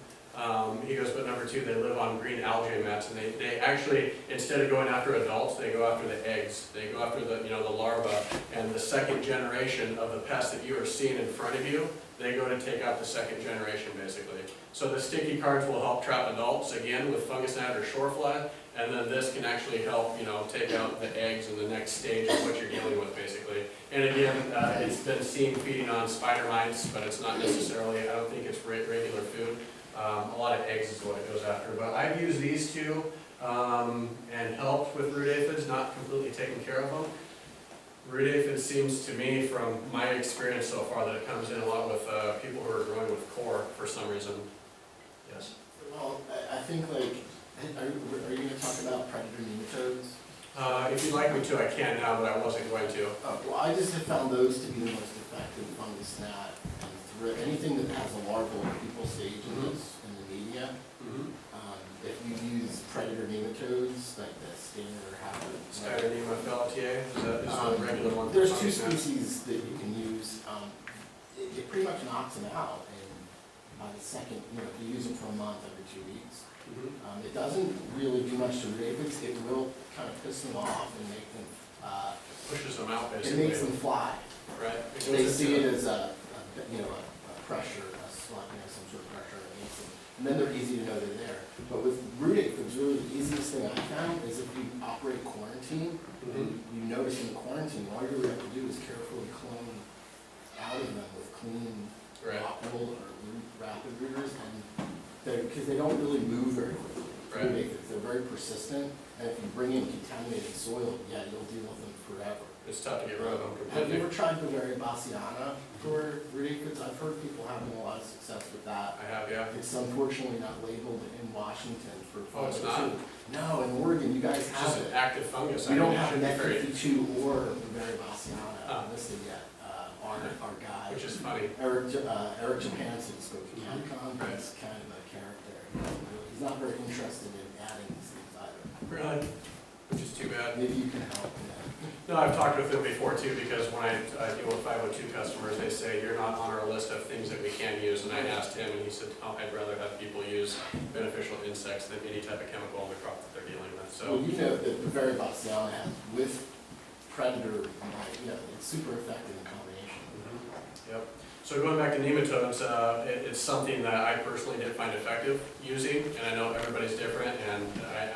He goes, but number two, they live on green algae mats, and they actually, instead of going after adults, they go after the eggs. They go after the larva, and the second generation of the pest that you are seeing in front of you, they go to take out the second generation, basically. So the sticky cards will help trap adults, again, with fungus gnat or shore fly, and then this can actually help, take out the eggs in the next stage of what you're dealing with, basically. And again, it's been seen feeding on spider mites, but it's not necessarily, I don't think it's regular food. A lot of eggs is what it goes after. But I've used these two and helped with root aphids, not completely taken care of them. Root aphids seems to me, from my experience so far, that it comes in a lot with people who are growing with core for some reason. Yes. Well, I think are you going to talk about predator nematodes? If you'd like me to, I can now, but I wasn't going to. Well, I just have found those to be the most effective fungus gnat and Thrip. Anything that has a larval pupal stage in the media. If you use predator nematodes, like the Stinger or Styrolema feltiae, is that the regular one? There's two species that you can use. It pretty much knocks them out, and by the second, if you use it for a month every 2 weeks. It doesn't really do much to root aphids. It will kind of piss them off and make them, Pushes them out, it basically. makes them fly. Right. They see it as a pressure, some sort of pressure that makes them, and then they're easy to know they're there. But with root aphids, really the easiest thing I found is if you operate quarantine, and you notice in quarantine, all you really have to do is carefully clone out of them with clean, optimal or rapid rooters, and because they don't really move very quickly. Root aphids, they're very persistent, and if you bring in contaminated soil, you'll deal with them forever. It's tough to get rid of them Have you completely. ever tried Bavaria bassiana for root aphids? I've heard people having a lot of success with that. I have, yeah. It's unfortunately not labeled in Washington for Oh, it's fungus. not? No, in Oregon, you guys It's have just it. an active fungus. We don't have It net should be great. 52 or Bavaria bassiana listed yet. Our guy, Which is funny. Eric Johansson, spoke to CanCon, Right. he's kind of a character. He's not very interested in adding these things either. Really? Which is too bad. Maybe you can help. No, I've talked with him before too, because when I deal with 502 customers, they say, you're not on our list of things that we can use. And I asked him, and he said, oh, I'd rather have people use beneficial insects than any type of chemical in the crop that they're dealing with. Well, So, you know that Bavaria bassiana has with predator, it's super effective in combination. Yep. So going back to nematodes, it's something that I personally did find effective using, and I know everybody's different, and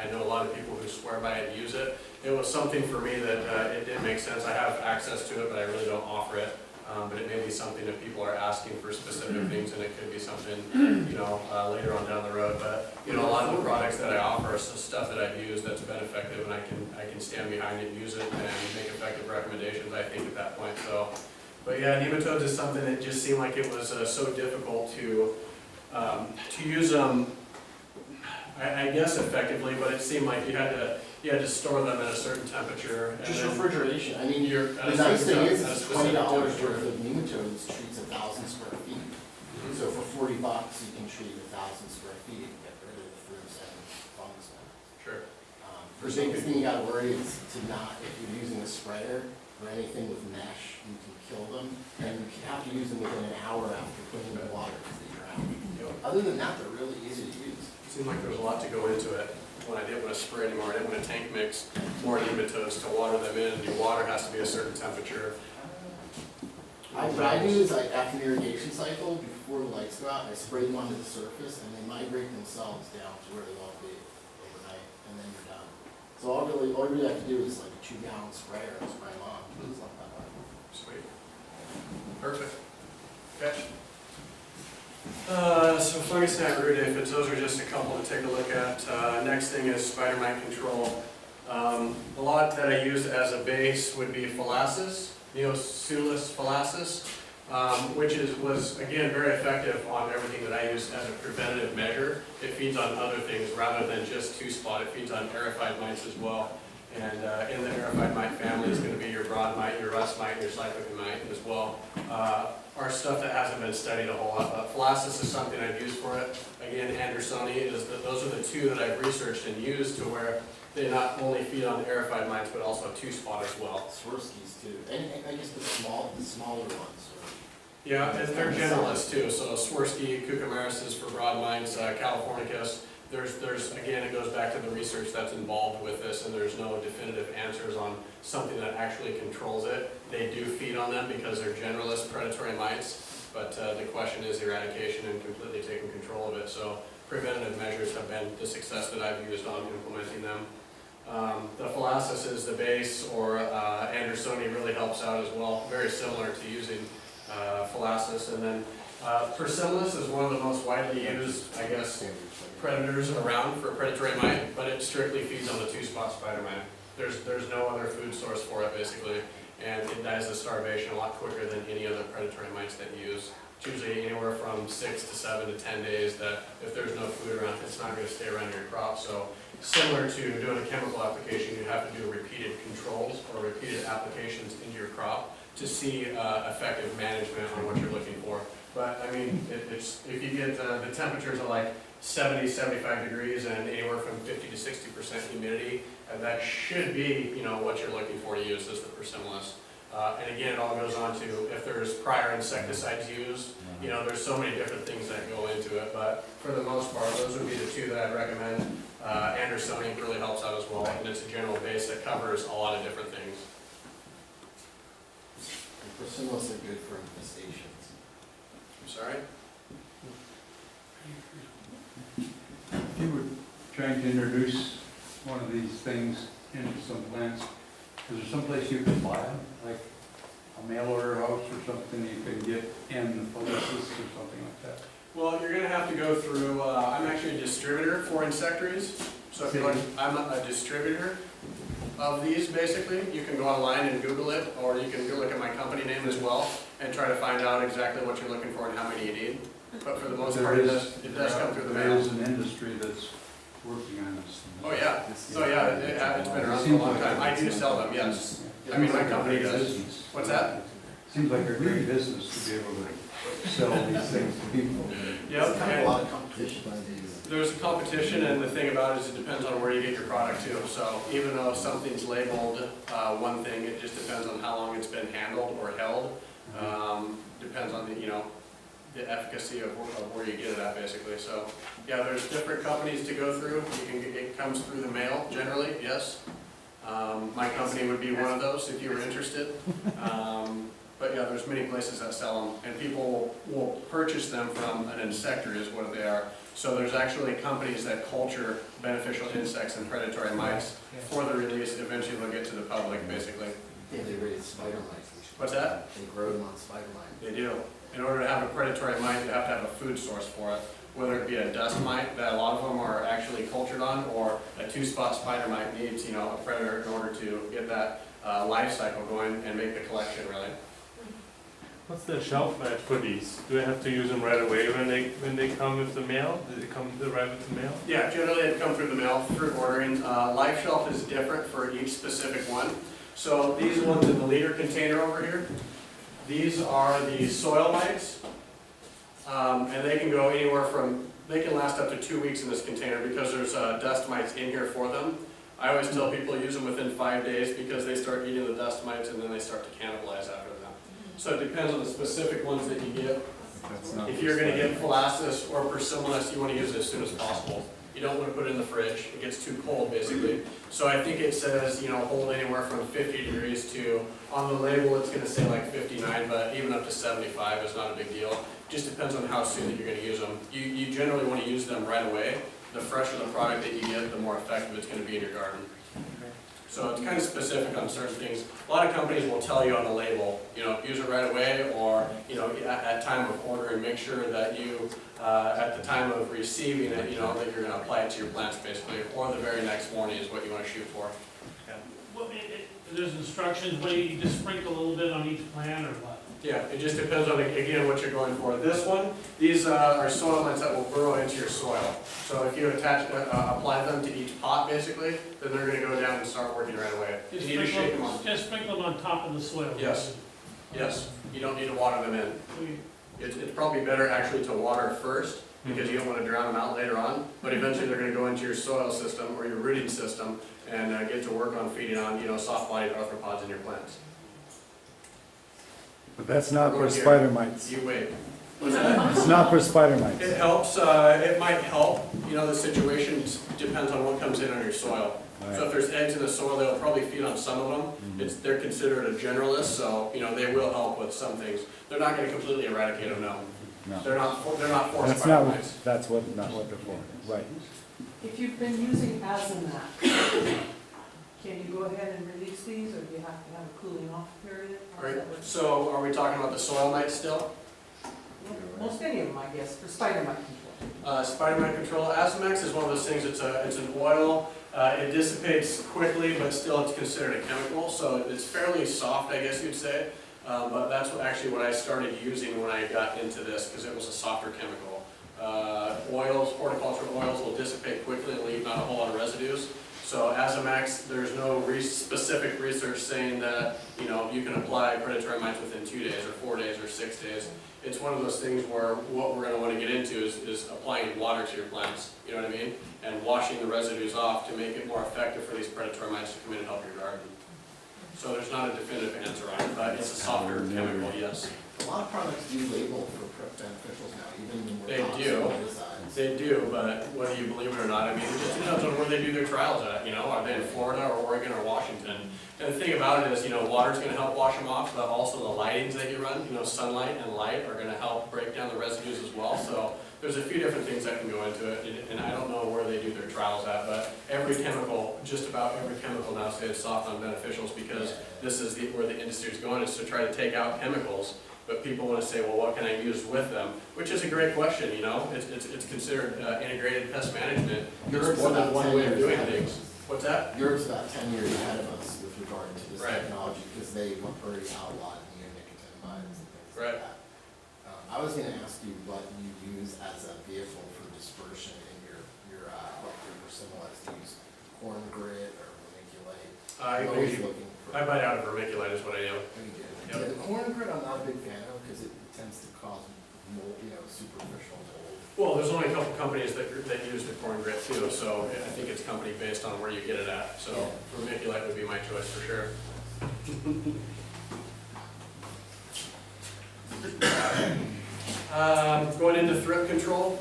I know a lot of people who swear by it and use it. It was something for me that it did make sense. I have access to it, but I really don't offer it. But it may be something that people are asking for specific things, and it could be something, later on down the road. But, a lot of the products that I offer are stuff that I've used that's been effective, and I can stand behind it and use it and make effective recommendations, I think, at that point. So, but yeah, nematodes is something that just seemed like it was so difficult to use them, I guess effectively, but it seemed like you had to store them at a certain temperature. And Just then refrigeration. I mean, you're the nice thing is at a it's specific $20 temperature. worth of nematodes treats 1,000 square feet. So for $40, you can treat 1,000 square feet and get rid of the thrips and fungus. Sure. The biggest thing you gotta worry is to not, if you're using a sprayer or anything with mesh, you can kill them. And you have to use them within an hour after putting them in the water because they drown. Other than that, they're really easy to use. It seemed like there was a lot to go into it. When I didn't want to spray anymore, I didn't want to tank mix more nematodes to water them in. Your water has to be a certain temperature. What I do is after the irrigation cycle, before the lights go out, I spray them onto the surface and they migrate themselves down to where they'll be overnight, and then you're done. So all you really have to do is like a 2-gallon sprayer and spray them on. It's not that hard. Sweet. Perfect. Catch. So fungus gnat root aphids, those are just a couple to take a look at. Next thing is spider mite control. A lot that I use as a base would be Phallacis, Neosulus Phallacis. was again very effective on everything that I use as a preventative measure. It feeds on other things rather than just two-spot. It feeds on aerified mites as well. And in the aerified mite family is going to be your broad mite, your rust mite, and your cyclic mite as well. Our stuff that hasn't been studied a whole lot. Phalanxes is something I've used for it. Again, Andersoni those are the two that I've researched and used to where they not only feed on the aerified mites but also two-spot as well. Swirsky's too, and I guess the smaller ones. Yeah, and they're generalists too. So Swirsky, Cucumaris is for broad mites, Californicus. There's again, it goes back to the research that's involved with this, and there's no definitive answers on something that actually controls it. They do feed on them because they're generalist predatory mites, but the question is eradication and completely taking control of it. So preventative measures have been the success that I've used on implementing them. The Phalanxes is the base, or Andersoni really helps out as well. Very similar to using Phalanxes, and then Persimilis is one of the most widely used, I guess, predators around for predatory mite, but it strictly feeds on the two-spot spider mite. There's no other food source for it basically, and it dies of starvation a lot quicker than any other predatory mites that you use. It's usually anywhere from 6 to 7 to 10 days that if there's no food around, it's not going to stay around your crop. So similar to doing a chemical application, you have to do repeated controls or repeated applications into your crop to see effective management on what you're looking for. But I mean, if you get the temperatures are like 70, 75 degrees and anywhere from 50 to 60% humidity, and that should be, what you're looking for to use as the Persimilis. And again, it all goes on to if there's prior insecticides used, there's so many different things that go into it, but for the most part, those would be the two that I'd recommend. Andersoni really helps out as well, and it's a general base that covers a lot of different things. Persimilis are good for infestations. I'm sorry? If you were trying to introduce one of these things into some plants, is there someplace you can buy them, like a mail order house or something you can get in Phalanxes or something like that? Well, you're going to have to go through, I'm actually a distributor for insectaries. So if you're like, I'm a distributor of these basically. You can go online and Google it, or you can go look at my company name as well and try to find out exactly what you're looking for and how many you need. But for the most part, it does come through the mail. There is an industry that's working on this. Oh yeah, it's been around for a long time. I do sell them, yes. I mean, my company does. What's that? Seems like a great business to be able to sell these things to people. Yep. Kind of a lot of competition. There's a competition, and the thing about it is it depends on where you get your product to. So even though something's labeled one thing, it just depends on how long it's been handled or held. Depends on the efficacy of where you get it at, basically. So yeah, there's different companies to go through. It comes through the mail generally, yes. My company would be one of those if you were interested. But yeah, there's many places that sell them, and people will purchase them from an insector is what they are. So there's actually companies that culture beneficial insects and predatory mites for the release. Eventually they'll get to the public, basically. Yeah, they raise spider mites. What's that? They grow them on spider mites. They do. In order to have a predatory mite, you have to have a food source for it. Whether it be a dust mite that a lot of them are actually cultured on, or a two-spot spider mite needs, a predator in order to get that life cycle going and make the collection, really. What's the shelf life for these? Do I have to use them right away when they come with the mail? Do they arrive with the mail? Yeah, generally they come through the mail, through ordering. Life shelf is different for each specific one. So these ones in the liter container over here, these are the soil mites. And they can go anywhere from, they can last up to 2 weeks in this container because there's dust mites in here for them. I always tell people use them within 5 days because they start eating the dust mites and then they start to cannibalize after them. So it depends on the specific ones that you get. If you're going to get Phalanxes or Persimilis, you want to use it as soon as possible. You don't want to put it in the fridge. It gets too cold, basically. So I think it says, hold anywhere from 50 degrees to, on the label it's going to say like 59, but even up to 75 is not a big deal. Just depends on how soon that you're going to use them. You generally want to use them right away. The fresher the product that you get, the more effective it's going to be in your garden. So it's kind of specific on certain things. A lot of companies will tell you on the label, use it right away, or at time of order, and make sure that you, at the time of receiving it, that you're going to apply it to your plants basically, or the very next morning is what you want to shoot for. Well, there's instructions, but you just sprinkle a little bit on each plant or what? Yeah, it just depends on, again, what you're going for. This one, these are soil mites that will burrow into your soil. So if you apply them to each pot, basically, then they're gonna go down and start working right away. You need to shake them on. Just sprinkle them on top of the soil. Yes. Yes, you don't need to water them in. It's probably better actually to water first, because you don't want to drown them out later on, but eventually they're going to go into your soil system or your rooting system and get to work on feeding on, soft-bodied arthropods in your plants. But that's not for Over here. spider mites. You wait. What's that? It's not for spider mites. It helps, it might help, the situation depends on what comes in on your soil. So if there's eggs in the soil, they'll probably feed on some of them. They're considered a generalist, so, they will help with some things. They're not going to completely eradicate them, no. No. They're not for That's spider not, mites. that's what, not what they're for, right. If you've been using Azomat, can you go ahead and release these, or do you have to have a cooling off period? How does Right, that work? so are we talking about the soil mites still? Most any of them, I guess, for spider mite control. Spider mite control, Azomax is one of those things, it's an oil, it dissipates quickly, but still it's considered a chemical, so it's fairly soft, I guess you'd say. But that's what I started using when I got into this, because it was a softer chemical. Horticultural oils will dissipate quickly and leave not a whole lot of residues. So Azomax, there's no specific research saying that, you can apply predatory mites within 2 days, or 4 days, or 6 days. It's one of those things where what we're going to want to get into is applying water to your plants, you know what I mean? And washing the residues off to make it more effective for these predatory mites to come in and help your garden. So there's not a definitive answer on it, but it's a softer chemical, yes. A lot of products do label for beneficials now, even when They we're do. pesticides. They do, but whether you believe it or not, it just depends on where they do their trials at, are they in Florida or Oregon or Washington? And the thing about it is, water's gonna help wash them off, but also the lightings that you run, sunlight and light are gonna help break down the residues as well. So there's a few different things that can go into it, and I don't know where they do their trials at, but just about every chemical now says soft on beneficials, because this is where the industry is going, is to try to take out chemicals. But people want to say, well, what can I use with them? Which is a great question, It's considered integrated pest management. There's more than one way of doing things. What's that? Europe's about 10 years ahead of us with regard to this Right. technology, because they already outlawed neonicotinoids and things Right. like that. I was gonna ask you what you use as a vehicle for dispersion in your persimmons. Do you use corn grit or vermiculite? I'm always looking for. I bite out of vermiculite is what I do. Yeah, the corn grit I'm not a big fan of, because it tends to cause mold, superficial mold. Well, there's only a couple companies that use the corn grit too, so I think it's company based on where you get it at. So vermiculite would be my choice for sure. Going into thrip control,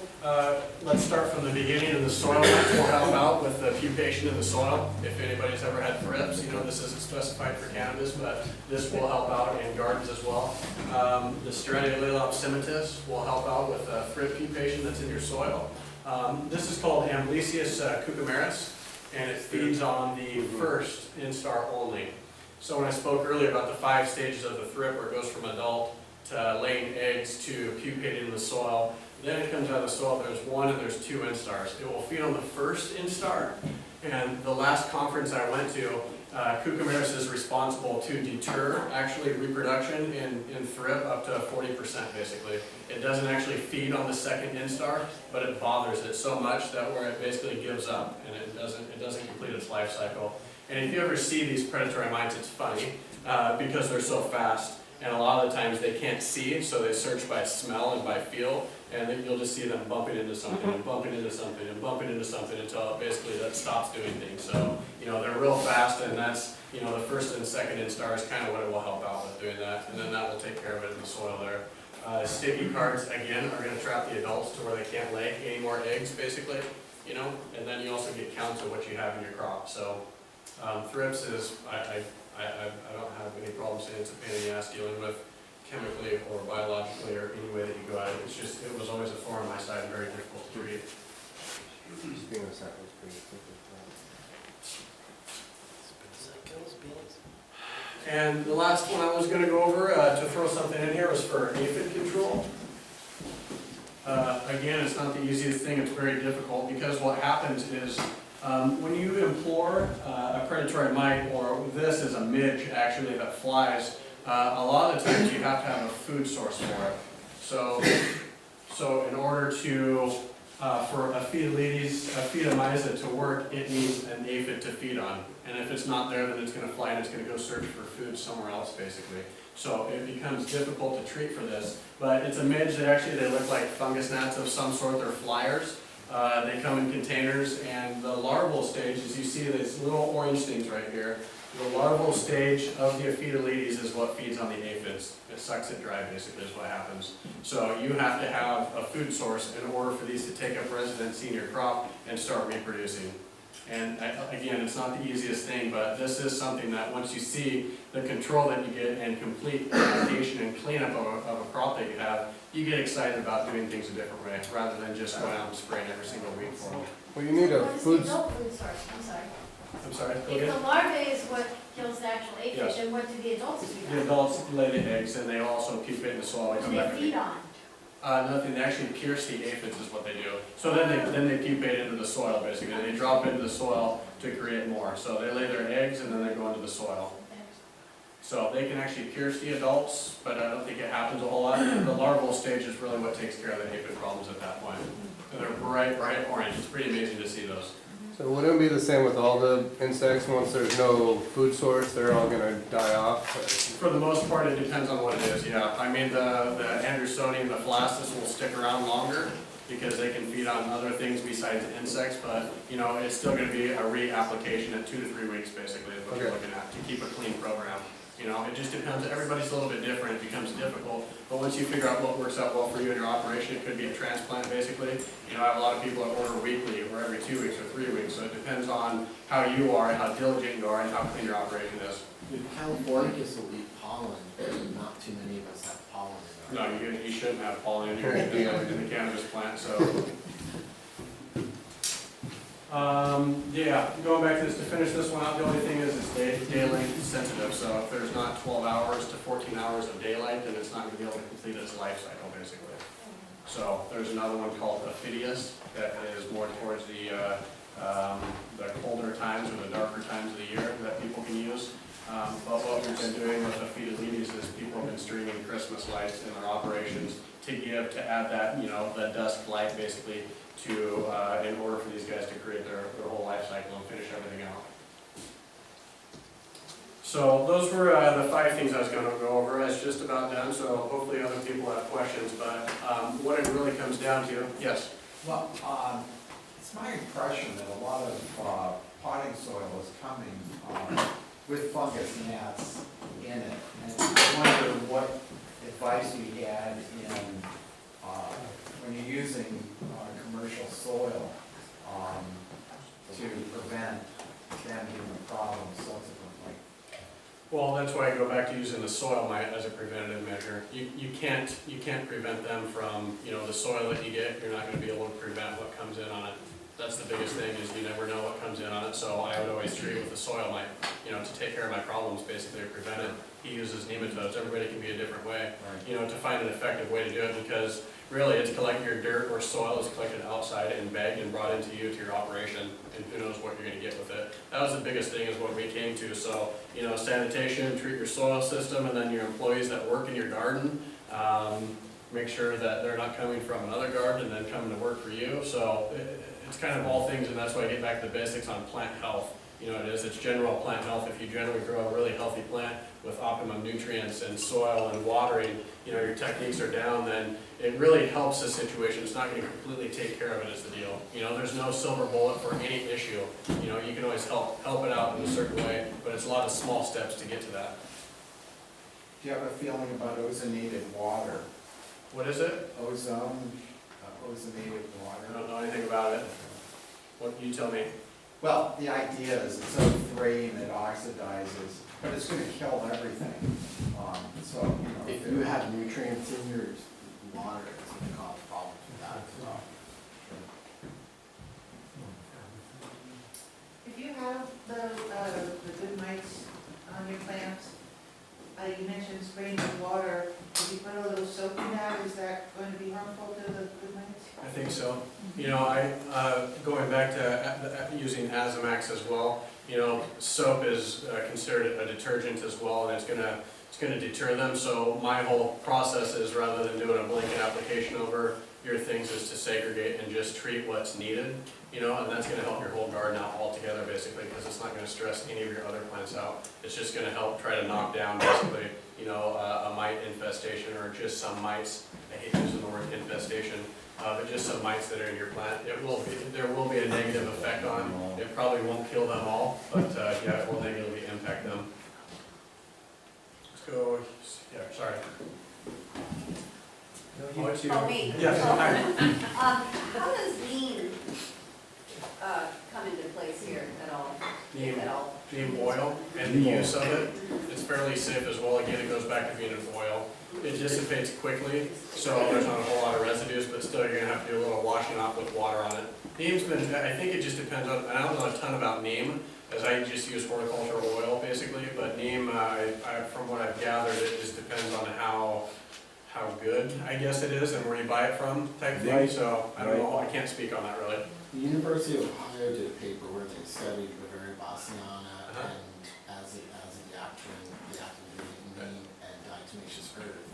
let's start from the beginning of the soil. We'll help out with the pupation in the soil. If anybody's ever had thrips, this isn't specified for cannabis, but this will help out in gardens as well. The Stratiolelopsimatus will help out with thrip pupation that's in your soil. This is called Amblysius cucumaris, and it feeds on the first instar only. So when I spoke earlier about the 5 stages of the thrip, where it goes from adult to laying eggs to pupating in the soil, then it comes out of the soil, there's 1 and there's 2 instars. It will feed on the first instar, and the last conference I went to, cucumaris is responsible to deter actually reproduction in thrip up to 40% basically. It doesn't actually feed on the second instar, but it bothers it so much that where it basically gives up and it doesn't complete its life cycle. And if you ever see these predatory mites, it's funny because they're so fast. And a lot of the times they can't see, so they search by smell and by feel, and then you'll just see them bumping into something and bumping into something and bumping into something until basically that stops doing things. So, they're real fast, and that's, the first and second instar is kind of what it will help out with doing that, and then that will take care of it in the soil there. Sticky cards, again, are going to trap the adults to where they can't lay any more eggs, basically, and then you also get counts of what you have in your crop. So, thrips is, I don't have any problem saying it's a pain in the ass dealing with chemically or biologically or any way that you go at it. It's just, it was always a thorn on my side and very difficult to treat. And the last one I was going to go over to throw something in here was for aphid control. Again, it's not the easiest thing, it's very difficult because what happens is when you implore a predatory mite, or this is a midge actually that flies, A lot of the times you have to have a food source for it. So in order to, for a Phetomyza to work, it needs an aphid to feed on. And if it's not there, then it's gonna fly and it's gonna go search for food somewhere else, basically. So it becomes difficult to treat for this. But it's a midge that actually, they look like fungus gnats of some sort. They're flyers. They come in containers, and the larval stage, as you see these little orange things right here, the larval stage of the Aphedoletes is what feeds on the aphids. It sucks it dry, basically, is what happens. So you have to have a food source in order for these to take up residency in your crop and start reproducing. And again, it's not the easiest thing, but this is something that once you see the control that you get and complete eradication and cleanup of a crop that you get excited about doing things a different way, rather than just going out and spraying every single week for them. Well, you need a food source, I'm sorry. I'm sorry, go If ahead. the larvae is what kills the actual aphid, Yes. then what do the adults feed on? The adults lay the eggs, and they also keep it in the soil. What do they feed on? Nothing, they actually pierce the aphids is what they do. So then they pupate into the soil, basically. They drop into the soil to create more. So they lay their eggs, and then they go into the soil. So they can actually pierce the adults, but I don't think it happens a whole lot. The larval stage is really what takes care of the aphid problems at that point. And they're bright orange. It's pretty amazing to see those. So wouldn't it be the same with all the insects? Once there's no food source, they're all gonna die off? For the most part, it depends on what it is, yeah. I mean, the Andersonium, the phlastus will stick around longer because they can feed on other things besides insects, but, you know, it's still gonna be a reapplication at 2 to 3 weeks, basically, is what you're looking at, to keep a clean program. You know, it just depends, everybody's a little bit different, it becomes difficult, but once you figure out what works out well for you in your operation, it could be a transplant, basically. You know, I have a lot of people that order weekly, or every 2 weeks, or 3 weeks, so it depends on how you are, and how diligent you are, and how clean your operation is. Californicus will eat pollen, but not too many of us have pollen in our. No, you shouldn't have pollen in the cannabis plant, so. Yeah, going back to this, to finish this one out, the only thing is it's day length sensitive, so if there's not 12 hours to 14 hours of daylight, then it's not gonna be able to complete its life cycle, basically. So there's another one called Aphidius that is more towards the colder times or the darker times of the year that people can use. But what we've been doing with Aphidoletes is people have been streaming Christmas lights in their operations to add that, you know, the dusk light basically to, in order for these guys to create their whole life cycle and finish everything out. So those were the 5 things I was going to go over. It's just about done, so hopefully other people have questions, but what it really comes down to, yes? Well, it's my impression that a lot of potting soil is coming with fungus gnats in it. And I wonder what advice you had in, when you're using commercial soil to prevent them being a problem subsequently. Well, that's why I go back to using the soil mite as a preventative measure. You can't prevent them from, you know, the soil that you get, you're not going to be able to prevent what comes in on it. That's the biggest thing, is you never know what comes in on it, so I would always treat it with the soil mite, you know, to take care of my problems, basically, or prevent it. He uses nematodes. Everybody can be a different way, you know, to find an effective way to do it, because really it's collecting your dirt or soil is collected outside and bagged and brought into you to your operation, and who knows what you're going to get with it. That was the biggest thing, is what we came to. So, you know, sanitation, treat your soil system, and then your employees that work in your garden, make sure that they're not coming from another garden and then coming to work for you. So it's kind of all things, and that's why I get back to the basics on plant health. You know, it's general plant health. If you generally grow a really healthy plant with optimum nutrients and soil and watering, you know, your techniques are down, then it really helps the situation. It's not going to completely take care of it, is the deal. You know, there's no silver bullet for any issue. You know, you can always help it out in a certain way, but it's a lot of small steps to get to that. Do you have a feeling about ozonated water? What is it? Ozonated water. I don't know anything about it. What you tell me? Well, the idea is it's O3 and it oxidizes, but it's going to kill everything. So, you know, If you have nutrients in your water, it's going to cause problems with that as well. If you have the good mites on your plants, you mentioned spraying with water, if you put a little soap in that, is that going to be harmful to the good mites? I think so. You know, going back to using Azamax as well, you know, soap is considered a detergent as well, and it's going to it's gonna deter them. So my whole process is, rather than doing a blanket application over your things, is to segregate and just treat what's needed, you know, and that's gonna help your whole garden out altogether, basically, because it's not gonna stress any of your other plants out. It's just gonna help try to knock down, basically, you know, a mite infestation, or just some mites. I hate using the word infestation, but just some mites that are in your plant. There will be a negative effect on them. It probably won't kill them all, but yeah, it will negatively impact them. Let's go, yeah, sorry. Oh, me. Yes, hi. How does neem, come into place here at all? Neem. If at all? Neem oil and the use of it, it's fairly safe as well. Again, it goes back to being an oil. It dissipates quickly, so there's not a whole lot of residues, but still you're gonna have to do a little washing off with water on it. Neem's been, I think it just depends on, and I don't know a ton about neem, as I just use horticultural oil basically, but neem, from what I've gathered, it just depends on how good, I guess it is, and where you buy it from type thing, Right. so I don't know, I can't speak on that really. The University of Ohio did a paper where they studied Bavarian Bassiana Uh-huh. and as the active ingredient neem and diatomaceous earth,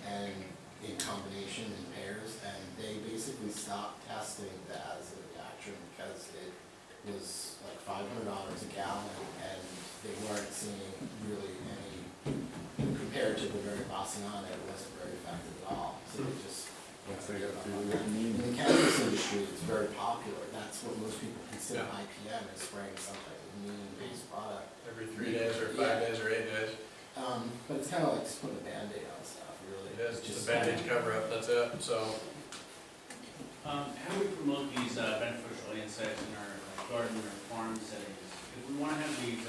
and in combination in pairs, and they basically stopped testing the acid reaction because it was like $500 a gallon, and they weren't seeing really any, compared to Bavarian Bassiana, it wasn't very effective at all. So they just in the cannabis industry, it's very popular. That's what most people consider IPM, is spraying something neem-based product. Every 3 days or 5 days or 8 days. But it's kind of like just putting a Band-Aid on stuff, really. It is, just a bandage cover up, that's it, so. How do we promote these beneficial insects in our garden or farm settings? If we want to have these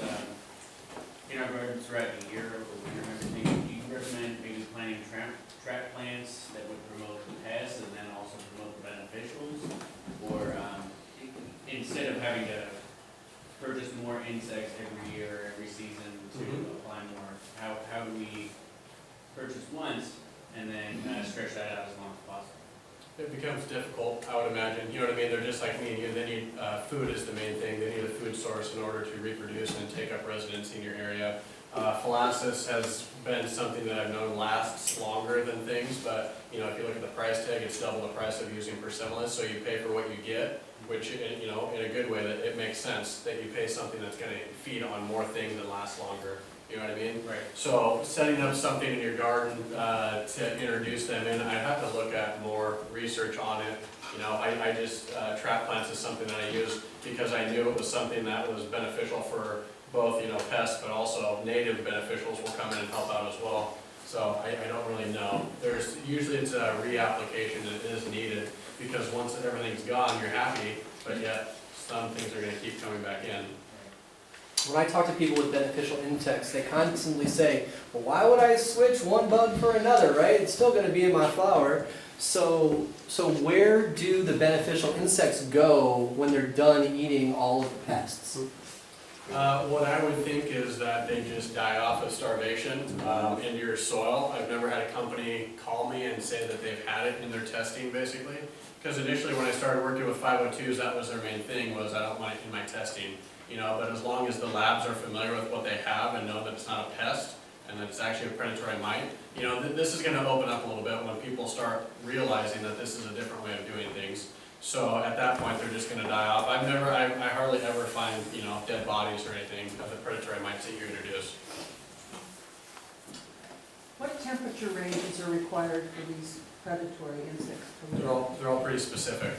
in our gardens throughout the year or winter and everything, do you recommend maybe planting trap plants that would promote the pests and then also promote the beneficials? Or instead of having to purchase more insects every year or every season to apply more, how do we purchase once and then stretch that out as long as possible? It becomes difficult, I would imagine, you know what I mean, they're just like me and you, they need, food is the main thing, they need a food source in order to reproduce and take up residency in your area. Phalanxes has been something that I've known lasts longer than things, but, you know, if you look at the price tag, it's double the price of using Persimmon, so you pay for what you get, which, you know, in a good way, that it makes sense, that you pay something that's gonna feed on more things and last longer. You know what I mean? Right. So setting up something in your garden to introduce them in, I'd have to look at more research on it. You know, I just, trap plants is something that I use because I knew it was something that was beneficial for both, you know, pests, but also native beneficials will come in and help out as well. So I don't really know. Usually it's a reapplication that is needed because once everything's gone, you're happy, but yet some things are gonna keep coming back in. When I talk to people with beneficial insects, they constantly say, well, why would I switch one bug for another, right? It's still going to be in my flower. So where do the beneficial insects go when they're done eating all of the pests? What I would think is that they just die off of starvation into your soil. I've never had a company call me and say that they've had it in their testing, basically. Because initially when I started working with 502s, that was their main thing, was I don't want it in my testing. You know, but as long as the labs are familiar with what they have and know that it's not a pest and that it's actually a predatory mite, you know, this is going to open up a little bit when people start realizing that this is a different way of doing things. So at that point, they're just going to die off. I hardly ever find, you know, dead bodies or anything of the predatory mites that you introduce. What temperature ranges are required for these predatory insects to live? They're all pretty specific.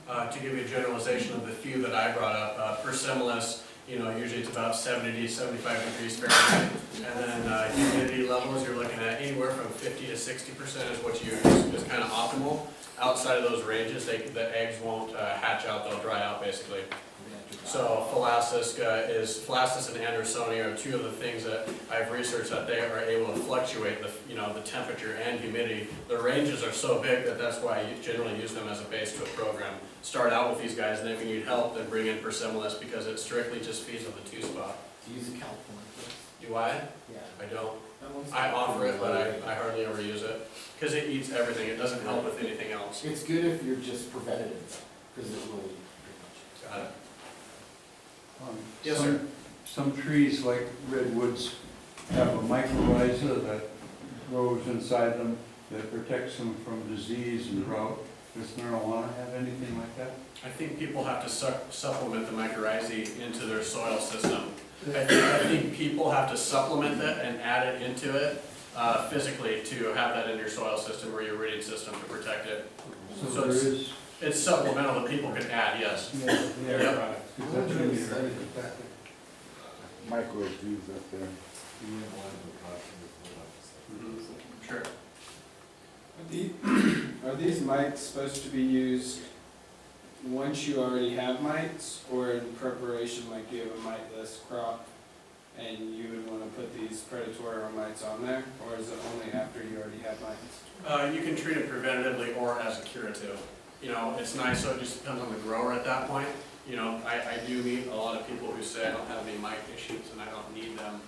To give you a generalization of the few that I brought up, Persimmon, you know, usually it's about 70 to 75 degrees Fahrenheit. And then humidity levels, you're looking at anywhere from 50 to 60% is what you use, is kind of optimal. Outside of those ranges, the eggs won't hatch out, they'll dry out basically. So Phalanxes and Andersonia are two of the things that I've researched that they are able to fluctuate the temperature and humidity. The ranges are so big that that's why I generally use them as a base to a program. Start out with these guys, and then if you need help, then bring in Persimmon because it strictly just feeds on the 2 spot. Do you use a California? Do I? Yeah. I don't. I offer it, but I hardly ever use it because it eats everything. It doesn't help with anything else. It's good if you're just preventative, because it will eat pretty much. Got it. Yes, Some trees like redwoods have a mycorrhiza that grows inside them that protects them from disease and drought. Does marijuana have anything like that? I think people have to supplement the mycorrhizae into their soil system. I think people have to supplement it and add it into it physically to have that in your soil system or your rooting system to protect it. So So there is. it's supplemental that people can add, yes. Yeah, Yep. because that's really very Micro-G's up there. Mhm. Sure. Are these mites supposed to be used once you already have mites, or in preparation, like you have a mite-less crop, and you would want to put these predatory mites on there, or is it only after you already have mites? You can treat it preventatively or as a curative. You know, it's nice, so it just depends on the grower at that point. You know, I do meet a lot of people who say I don't have any mite issues and I don't need them.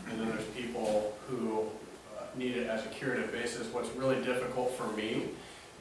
And then there's people who need it as a curative basis. What's really difficult for me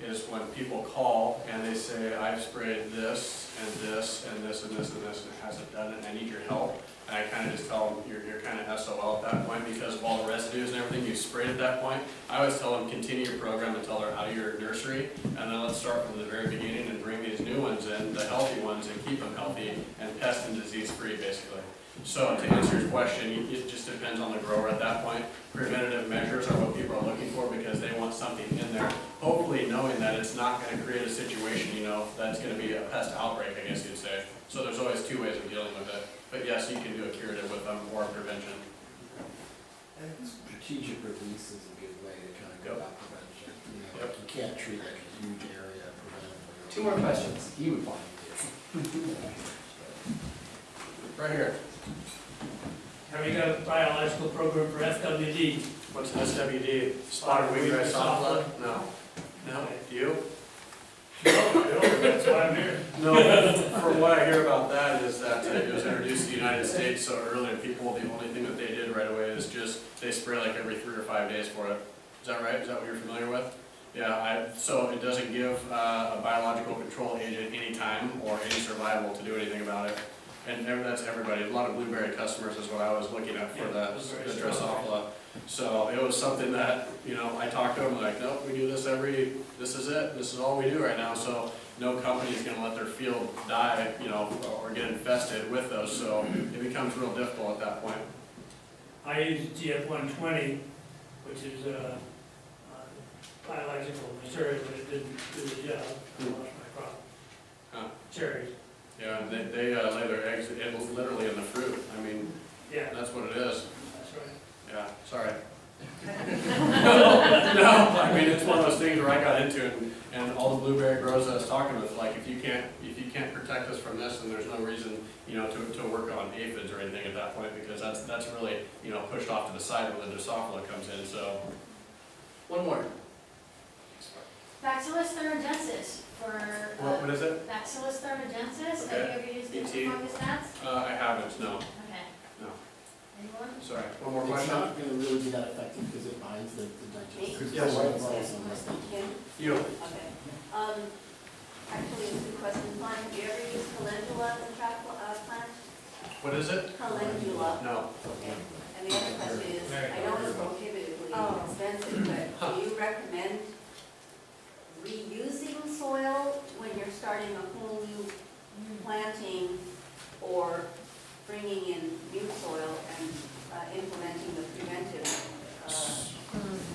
is when people call and they say, I've sprayed this and this and this and this and this and it hasn't done it, and I need your help. And I kind of just tell them, you're kind of SOL at that point because of all the residues and everything you sprayed at that point. I always tell them, continue your program until they're out of your nursery, and then let's start from the very beginning and bring these new ones in, the healthy ones, and keep them healthy and pest and disease free, basically. So to answer your question, it just depends on the grower at that point. Preventative measures are what people are looking for because they want something in there, hopefully knowing that it's not going to create a situation, you know, that's going to be a pest outbreak, I guess you'd say. So there's always two ways of dealing with it. But yes, you can do a curative with them or a prevention. And strategic release is a good way to kind of go about prevention. You know, Yep. you can't treat like a huge area preventively. 2 more questions. He would find it. Right here. Have you got a biological program for FWD? What's SWD? Spotted wing Drosophila? No. No? Do you? That's why I'm here. No, from what I hear about that is that it was introduced to the United States so early, and people, the only thing that they did right away is just, they spray like every 3 or 5 days for it. Is that right? Is that what you're familiar with? Yeah, so it doesn't give a biological control agent any time or any survival to do anything about it. And that's everybody. A lot of blueberry customers is what I was looking at for the Drosophila. So it was something that, you know, I talked to them like, nope, we do this this is it. This is all we do right now. So no company is going to let their field die, you know, or get infested with those. So it becomes real difficult at that point. I use GF120, which is a biological material, but it didn't do the job. I lost my crop. Huh. Cherries. Yeah, and they lay their eggs literally in the fruit. I mean, Yeah, that's what it is. that's right. Yeah, sorry. No, I mean, it's one of those things where I got into it, and all the blueberry growers I was talking with, like, if you can't protect us from this, then there's no reason, you know, to work on aphids or anything at that point, because that's really, you know, pushed off to the side when the Drosophila comes in, so. One more. Bacillus thuringiensis for, What is it? Bacillus thuringiensis, Okay. have you ever used it for BT? fungus gnats? I haven't, no. Okay. No. Anyone? Sorry, one more It's question? not going to really be that effective because it binds the digestive Yes. system. Kim? You. Okay. Actually, it's a good question. Mine, have you ever used calendula as a trap plant? What is it? Calendula. No. Okay. And the other question is, I know it's prohibitively expensive, but do you recommend reusing soil when you're starting a whole new planting, or bringing in new soil and implementing the preventive?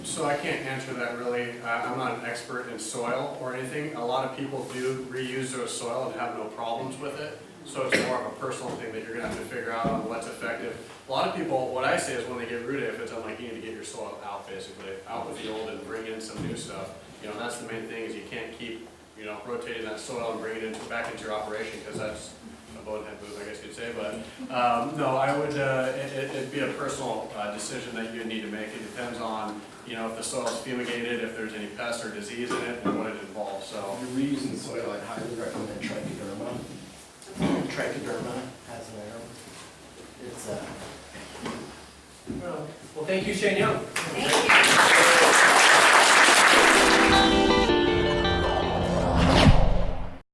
So I can't answer that really. I'm not an expert in soil or anything. A lot of people do reuse their soil and have no problems with it. So it's more of a personal thing that you're gonna have to figure out on what's effective. A lot of people, what I say is when they get rid of it, I'm like, you need to get your soil out basically, out with the old and bring in some new stuff. You know, that's the main thing is you can't keep, you know, rotating that soil and bringing it back into your operation because that's a bonehead move, I guess you'd say. But no, I would, it'd be a personal decision that you need to make. It depends on, you know, if the soil is fumigated, if there's any pest or disease in it, and what it involves. So If you're reusing soil, I'd highly recommend trichoderma. Trichoderma has an arrow. It's Well, thank you, Shane Young. Thank you.